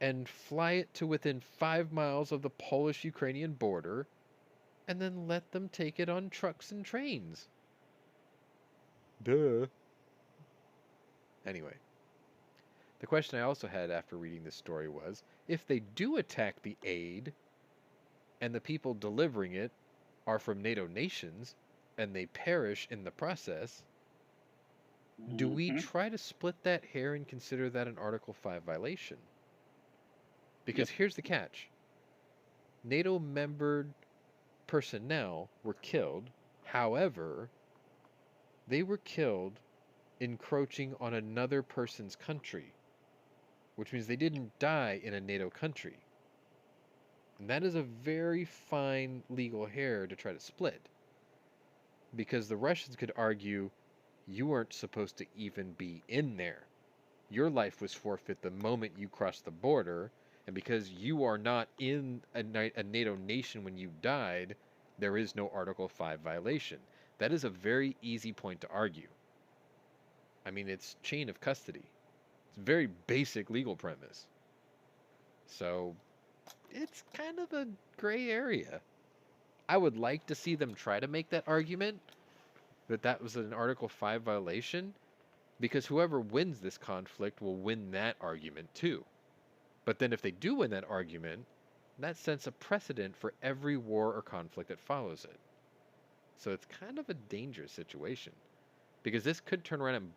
and fly it to within 5 miles of the Polish-Ukrainian border and then let them take it on trucks and trains. Duh. Anyway, the question I also had after reading this story was, if they do attack the aid and the people delivering it are from NATO nations and they perish in the process, do we Hmm. try to split that hair and consider that an Article 5 violation? Yep. Because here's the catch. NATO member personnel were killed. However, they were killed encroaching on another person's country, which means they didn't die in a NATO country. And that is a very fine legal hair to try to split. Because the Russians could argue you weren't supposed to even be in there. Your life was forfeit the moment you crossed the border, and because you are not in a NATO nation when you died, there is no Article 5 violation. That is a very easy point to argue. I mean, it's chain of custody. It's a very basic legal premise. So, it's kind of a gray area. I would like to see them try to make that argument that that was an Article 5 violation, because whoever wins this conflict will win that argument too. But then if they do win that argument, that sets a precedent for every war or conflict that follows it. So it's kind of a dangerous situation, because this could turn around and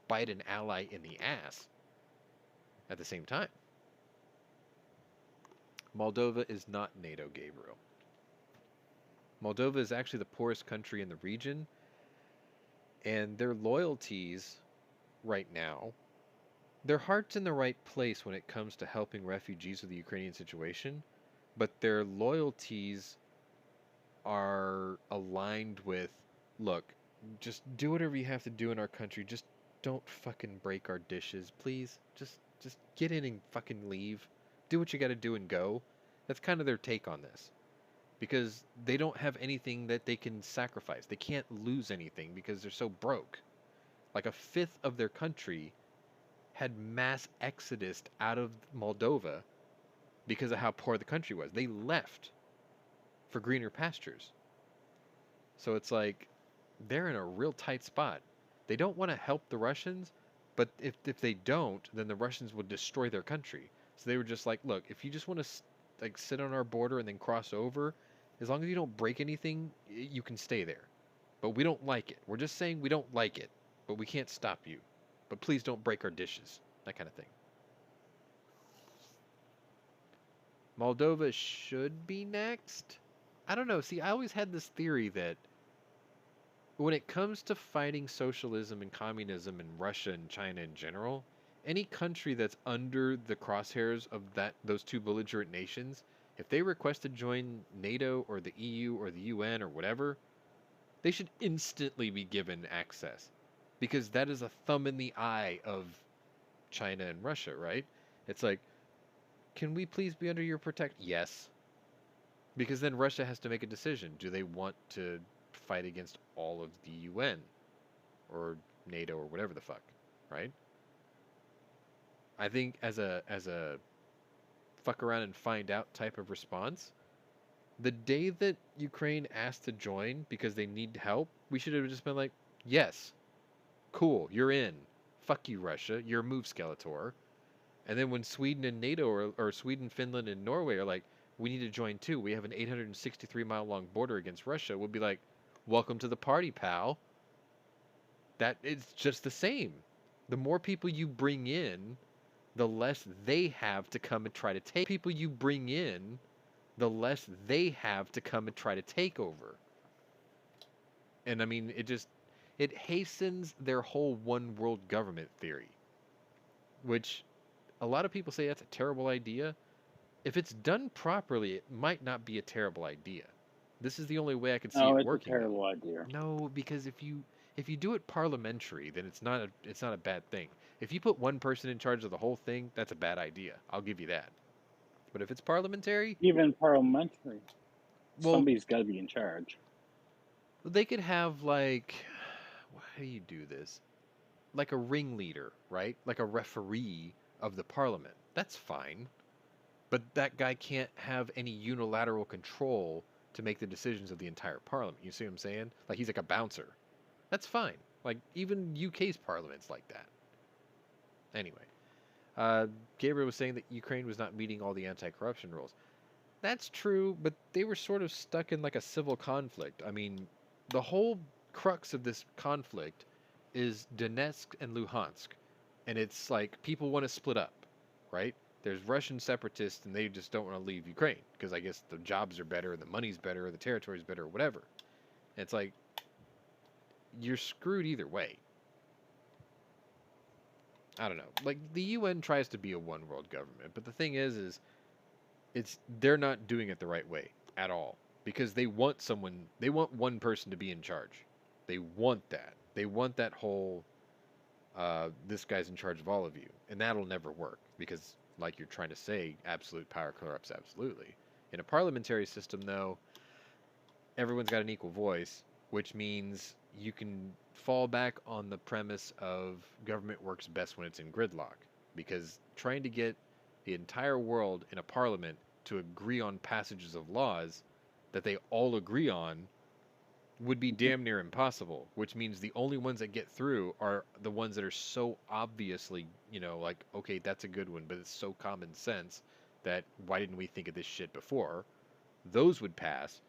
bite an ally in the ass at the same time. Moldova is not NATO, Gabriel. Moldova is actually the poorest country in the region, and their loyalties right now, their heart's in the right place when it comes to helping refugees with the Ukrainian situation, but their loyalties are aligned with, look, just do whatever you have to do in our country. Just don't fucking break our dishes, please. Just get in and fucking leave. Do what you got to do and go. That's kind of their take on this. Because they don't have anything that they can sacrifice. They can't lose anything because they're so broke. Like a fifth of their country had mass exodus out of Moldova because of how poor the country was. They left for greener pastures. So it's like they're in a real tight spot. They don't want to help the Russians, but if they don't, then the Russians would destroy their country. So they were just like, look, if you just want to like sit on our border and then cross over, as long as you don't break anything, you can stay there. But we don't like it. We're just saying we don't like it, but we can't stop you. But please don't break our dishes. That kind of thing. Moldova should be next. I don't know. See, I always had this theory that when it comes to fighting socialism and communism in Russia and China in general, any country that's under the crosshairs of those two belligerent nations, if they request to join NATO or the EU or the UN or whatever, they should instantly be given access, because that is a thumb in the eye of China and Russia, right? It's like, can we please be under your protect? Yes. Because then Russia has to make a decision. Do they want to fight against all of the UN or NATO or whatever the fuck, right? I think as a fuck around and find out type of response, the day that Ukraine asked to join because they need help, we should have just been like, yes, cool, you're in. Fuck you, Russia. You're a move, Skeletor. And then when Sweden and NATO or Sweden, Finland, and Norway are like, we need to join too. We have an 863-mile long border against Russia. We'll be like, welcome to the party, pal. That it's just the same. The more people you bring in, the less they have to come and try to take. People you bring in, the less they have to come and try to take over. And I mean, it hastens their whole one world government theory, which a lot of people say that's a terrible idea. If it's done properly, it might not be a terrible idea. This is the only way I can see No, it it's a working, though. terrible idea. No, because if you do it parliamentary, then it's not a bad thing. If you put one person in charge of the whole thing, that's a bad idea. I'll give you that. But if it's parliamentary, Even parliamentary, well, somebody's got to be in charge. they could have like, how do you do this? Like a ringleader, right? Like a referee of the parliament. That's fine. But that guy can't have any unilateral control to make the decisions of the entire parliament. You see what I'm saying? Like he's like a bouncer. That's fine. Like even UK's parliament's like that. Anyway, Gabriel was saying that Ukraine was not meeting all the anti-corruption rules. That's true, but they were sort of stuck in like a civil conflict. I mean, the whole crux of this conflict is Donetsk and Luhansk, and it's like people want to split up, right? There's Russian separatists, and they just don't want to leave Ukraine because I guess the jobs are better, the money's better, the territory's better, or whatever. And it's like you're screwed either way. I don't know. Like the UN tries to be a one world government, but the thing is it's they're not doing it the right way at all because they want one person to be in charge. They want that. They want that whole this guy's in charge of all of you, and that'll never work because, like you're trying to say, absolute power corrupts absolutely. In a parliamentary system, though, everyone's got an equal voice, which means you can fall back on the premise of government works best when it's in gridlock. Because trying to get the entire world in a parliament to agree on passages of laws that they all agree on would be damn near impossible, which means the only ones that get through are the ones that are so obviously, like, okay, that's a good one, but it's so common sense that why didn't we think of this shit before? Those would pass,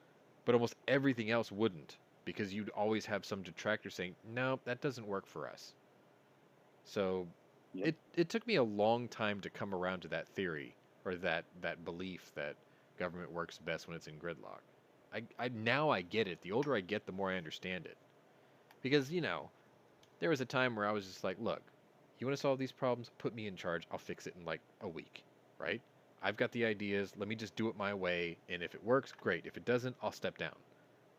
but almost everything else wouldn't because you'd always have some detractor saying, no, that doesn't work for us. So Yep. it took me a long time to come around to that theory or that belief that government works best when it's in gridlock. Now I get it. The older I get, the more I understand it. Because, there was a time where I was just like, look, you want to solve these problems? Put me in charge. I'll fix it in like a week, right? I've got the ideas. Let me just do it my way. And if it works, great. If it doesn't, I'll step down.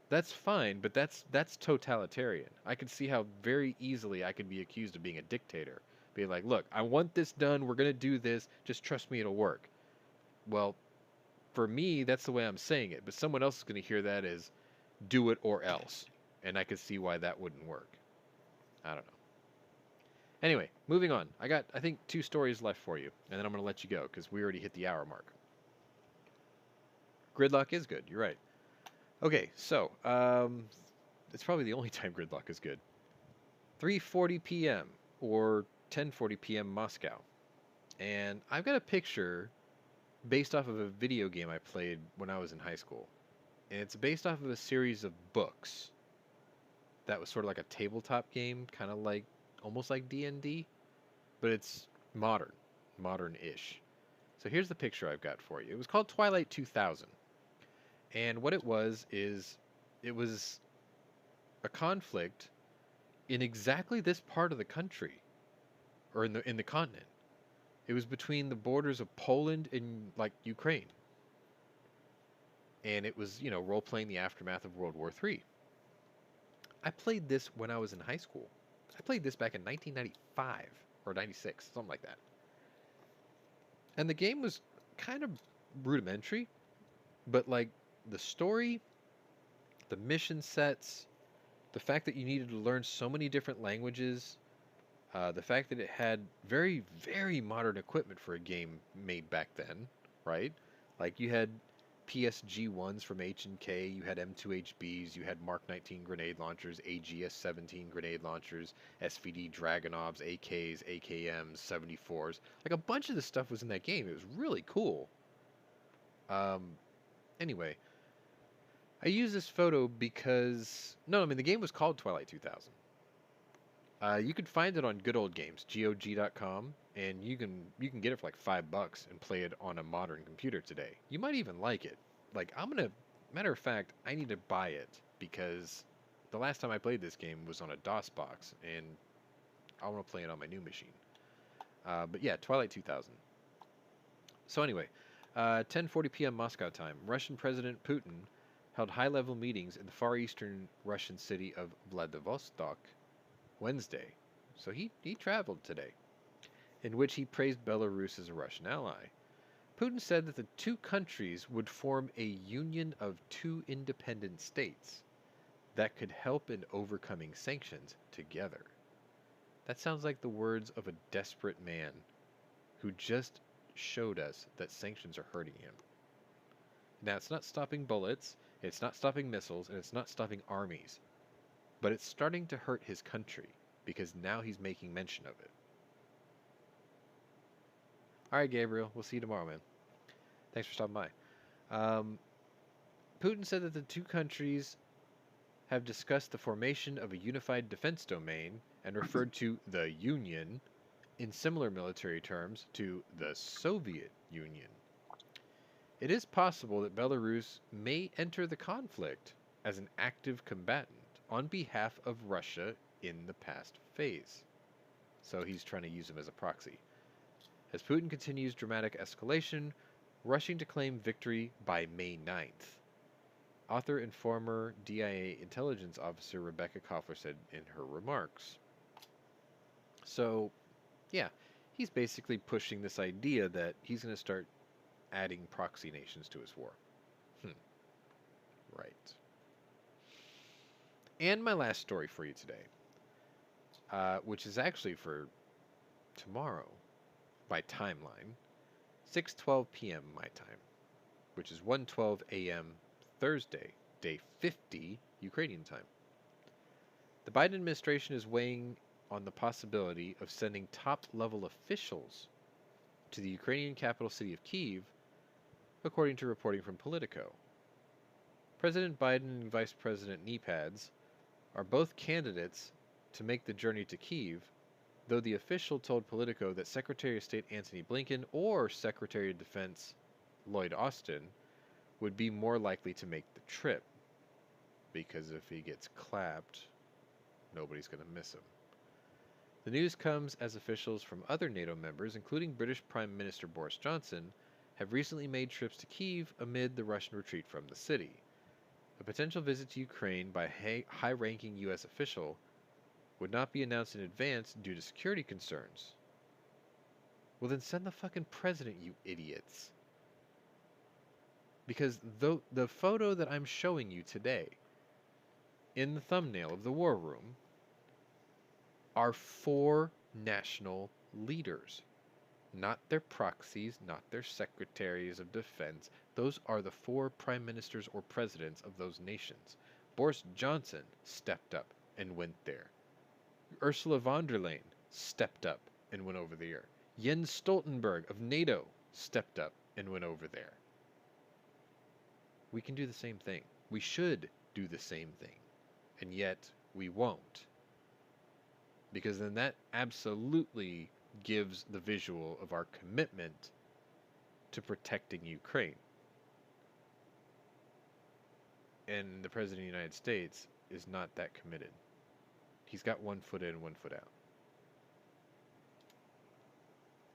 That's fine, but that's totalitarian. I could see how very easily I could be accused of being a dictator. Being like, look, I want this done. We're going to do this. Just trust me, it'll work. Well, for me, that's the way I'm saying it. But someone else is going to hear that as do it or else. And I could see why that wouldn't work. I don't know. Anyway, moving on. I got, I think, 2 stories left for you. And then I'm going to let you go because we already hit the hour mark. Gridlock is good. You're right. Okay, so it's probably the only time gridlock is good. 3:40 p.m. or 10:40 p.m. Moscow. And I've got a picture based off of a video game I played when I was in high school. And it's based off of a series of books that was sort of like a tabletop game, kind of like almost like D&D, but it's modern-ish. So here's the picture I've got for you. It was called Twilight 2000. And what it was is it was a conflict in exactly this part of the country or in the continent. It was between the borders of Poland and like Ukraine. And it was, role playing the aftermath of World War III. I played this when I was in high school. I played this back in 1995 or 96, something like that. And the game was kind of rudimentary, but like the story, the mission sets, the fact that you needed to learn so many different languages, the fact that it had very, very modern equipment for a game made back then, right? Like you had PSG-1s from H&K, you had M2HBs, you had Mark 19 grenade launchers, AGS-17 grenade launchers, SVD Dragunovs, AKs, AKMs, 74s. Like a bunch of this stuff was in that game. It was really cool. Anyway, I use this photo because the game was called Twilight 2000. You could find it on Good Old Games, GOG.com, and you can get it for like $5 and play it on a modern computer today. You might even like it. Like matter of fact, I need to buy it because the last time I played this game was on a DOS box, and I want to play it on my new machine. But yeah, Twilight 2000. So anyway, 10:40 p.m. Moscow time, Russian President Putin held high-level meetings in the far eastern Russian city of Vladivostok Wednesday. So he traveled today, in which he praised Belarus as a Russian ally. Putin said that the 2 countries would form a union of 2 independent states that could help in overcoming sanctions together. That sounds like the words of a desperate man who just showed us that sanctions are hurting him. Now, it's not stopping bullets, it's not stopping missiles, and it's not stopping armies. But it's starting to hurt his country because now he's making mention of it. All right, Gabriel, we'll see you tomorrow, man. Thanks for stopping by. Putin said that the 2 countries have discussed the formation of a unified defense domain and referred to the Union in similar military terms to the Soviet Union. It is possible that Belarus may enter the conflict as an active combatant on behalf of Russia in the past phase. So he's trying to use him as a proxy. As Putin continues dramatic escalation, rushing to claim victory by May 9th. Author and former DIA intelligence officer Rebecca Koffler said in her remarks. So, yeah, he's basically pushing this idea that he's going to start adding proxy nations to his war. Right. And my last story for you today, which is actually for tomorrow by timeline, 6:12 p.m. my time, which is 1:12 a.m. Thursday, day 50 Ukrainian time. The Biden administration is weighing on the possibility of sending top-level officials to the Ukrainian capital city of Kyiv, according to reporting from Politico. President Biden and Vice President Nepads are both candidates to make the journey to Kyiv, though the official told Politico that Secretary of State Antony Blinken or Secretary of Defense Lloyd Austin would be more likely to make the trip, because if he gets clapped, nobody's going to miss him. The news comes as officials from other NATO members, including British Prime Minister Boris Johnson, have recently made trips to Kyiv amid the Russian retreat from the city. A potential visit to Ukraine by a high-ranking U.S. official would not be announced in advance due to security concerns. Well, then send the fucking president, you idiots. Because the photo that I'm showing you today, in the thumbnail of the War Room, are 4 national leaders. Not their proxies, not their secretaries of defense. Those are the 4 prime ministers or presidents of those nations. Boris Johnson stepped up and went there. Ursula von der Leyen stepped up and went over there. Jens Stoltenberg of NATO stepped up and went over there. We can do the same thing. We should do the same thing. And yet, we won't. Because then that absolutely gives the visual of our commitment to protecting Ukraine. And the President of the United States is not that committed. He's got one foot in, one foot out.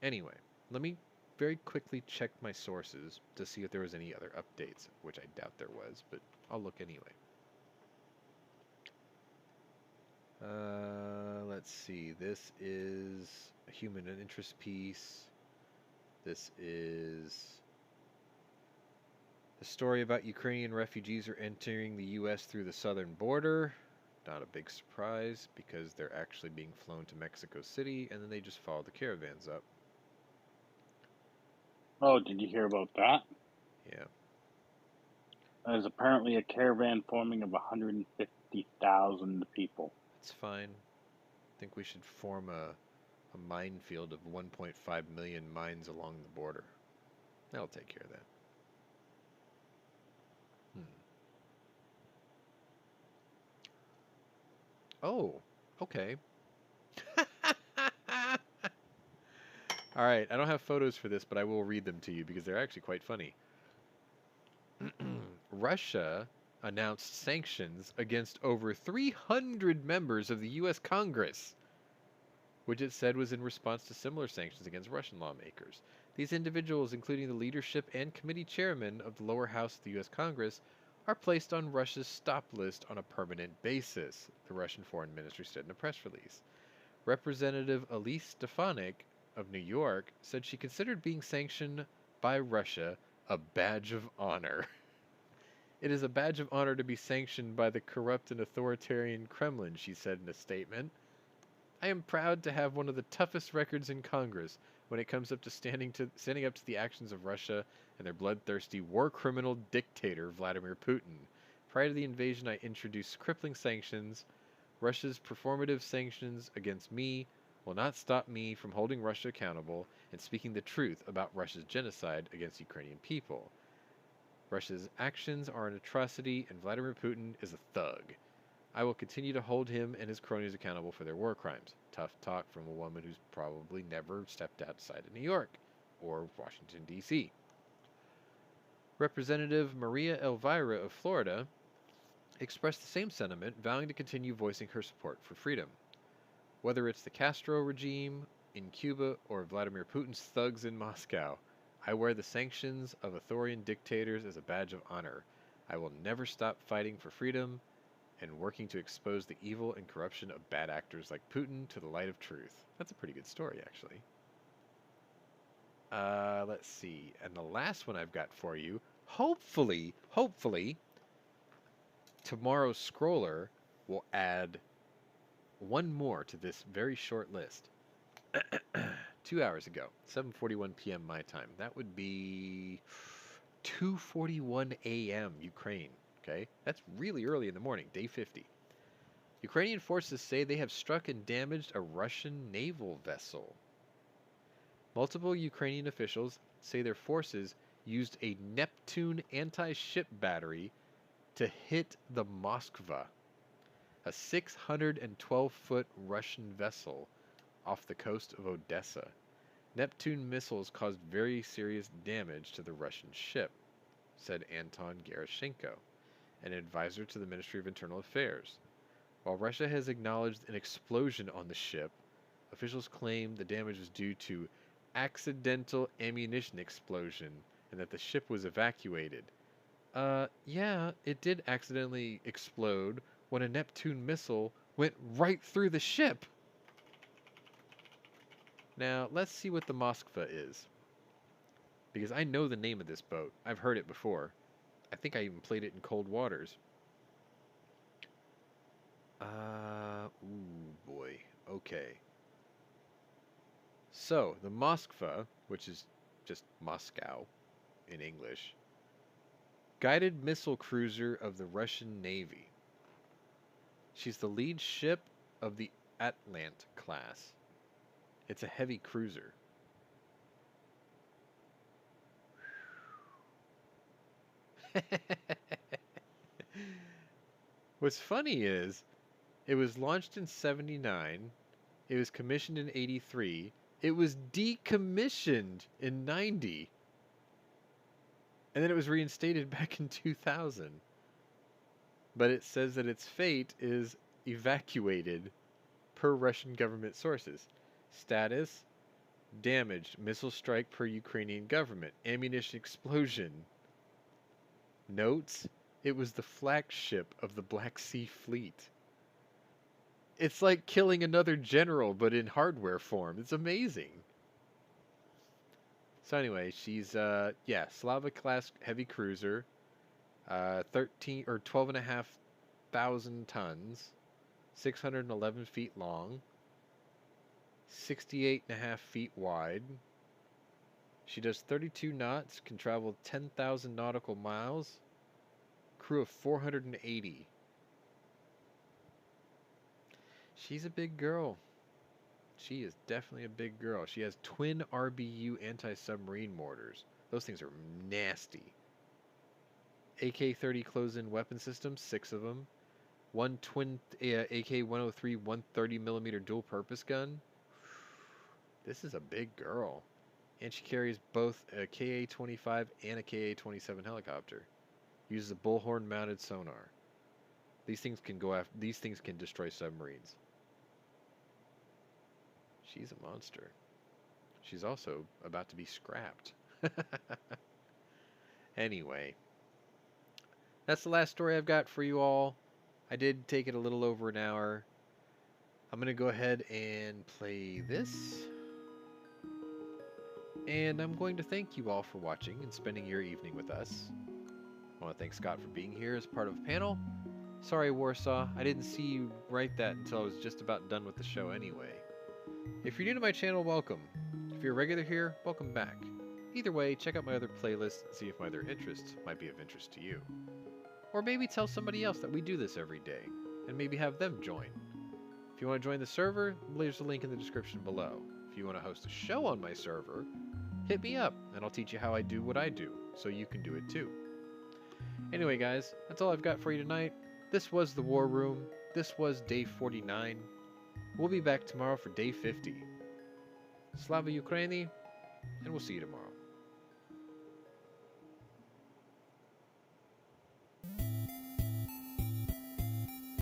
Anyway, let me very quickly check my sources to see if there was any other updates, which I doubt there was, but I'll look anyway. Let's see. This is a human interest piece. This is the story about Ukrainian refugees are entering the U.S. through the southern border. Not a big surprise, because they're actually being flown to Mexico City, and then they just follow the caravans up. Oh, did you hear about that? Yeah. There's apparently a caravan forming of 150,000 people. That's fine. I think we should form a minefield of 1.5 million mines along the border. That'll take care of that. Oh, okay. All right, I don't have photos for this, but I will read them to you because they're actually quite funny. Russia announced sanctions against over 300 members of the U.S. Congress, which it said was in response to similar sanctions against Russian lawmakers. These individuals, including the leadership and committee chairman of the lower house of the U.S. Congress, are placed on Russia's stop list on a permanent basis, the Russian Foreign Ministry said in a press release. Representative Elise Stefanik of New York said she considered being sanctioned by Russia a badge of honor. It is a badge of honor to be sanctioned by the corrupt and authoritarian Kremlin, she said in a statement. I am proud to have one of the toughest records in Congress when it comes up to standing up to the actions of Russia and their bloodthirsty war criminal dictator Vladimir Putin. Prior to the invasion, I introduced crippling sanctions. Russia's performative sanctions against me will not stop me from holding Russia accountable and speaking the truth about Russia's genocide against Ukrainian people. Russia's actions are an atrocity, and Vladimir Putin is a thug. I will continue to hold him and his cronies accountable for their war crimes. Tough talk from a woman who's probably never stepped outside of New York or Washington, D.C. Representative Maria Elvira of Florida expressed the same sentiment, vowing to continue voicing her support for freedom. Whether it's the Castro regime in Cuba or Vladimir Putin's thugs in Moscow, I wear the sanctions of authoritarian dictators as a badge of honor. I will never stop fighting for freedom and working to expose the evil and corruption of bad actors like Putin to the light of truth. That's a pretty good story, actually. Let's see. And the last one I've got for you, hopefully, tomorrow's scroller will add one more to this very short list. 2 hours ago, 7:41 p.m. my time. That would be 2:41 a.m. Ukraine. Okay, that's really early in the morning, day 50. Ukrainian forces say they have struck and damaged a Russian naval vessel. Multiple Ukrainian officials say their forces used a Neptune anti-ship battery to hit the Moskva, a 612-foot Russian vessel off the coast of Odessa. Neptune missiles caused very serious damage to the Russian ship, said Anton Gerashenko, an advisor to the Ministry of Internal Affairs. While Russia has acknowledged an explosion on the ship, officials claim the damage was due to accidental ammunition explosion and that the ship was evacuated. Yeah, it did accidentally explode when a Neptune missile went right through the ship. Now, let's see what the Moskva is. Because I know the name of this boat. I've heard it before. I think I even played it in Cold Waters. Ooh, boy. Okay. So, the Moskva, which is just Moscow in English, guided missile cruiser of the Russian Navy. She's the lead ship of the Atlant class. It's a heavy cruiser. What's funny is, it was launched in 79, it was commissioned in 83, it was decommissioned in 90, and then it was reinstated back in 2000. But it says that its fate is evacuated per Russian government sources. Status: damaged, missile strike per Ukrainian government, ammunition explosion. Notes: it was the flagship of the Black Sea Fleet. It's like killing another general, but in hardware form. It's amazing. So anyway, she's Slava class heavy cruiser, 13 or 12,500 tons, 611 feet long, 68.5 feet wide. She does 32 knots, can travel 10,000 nautical miles, crew of 480. She's a big girl. She is definitely a big girl. She has twin RBU anti-submarine mortars. Those things are nasty. AK-30 close-in weapon systems, 6 of them. One twin AK-103 130mm dual-purpose gun. This is a big girl. And she carries both a Ka-25 and a Ka-27 helicopter. Uses a bullhorn-mounted sonar. These things can destroy submarines. She's a monster. She's also about to be scrapped. Anyway, that's the last story I've got for you all. I did take it a little over an hour. I'm going to go ahead and play this. And I'm going to thank you all for watching and spending your evening with us. I want to thank Scott for being here as part of the panel. Sorry, Warsaw, I didn't see you write that until I was just about done with the show anyway. If you're new to my channel, welcome. If you're a regular here, welcome back. Either way, check out my other playlists and see if my other interests might be of interest to you. Or maybe tell somebody else that we do this every day, and maybe have them join. If you want to join the server, there's a link in the description below. If you want to host a show on my server, hit me up, and I'll teach you how I do what I do, so you can do it too. Anyway, guys, that's all I've got for you tonight. This was The War Room. This was day 49. We'll be back tomorrow for day 50. Slava Ukraini, and we'll see you tomorrow.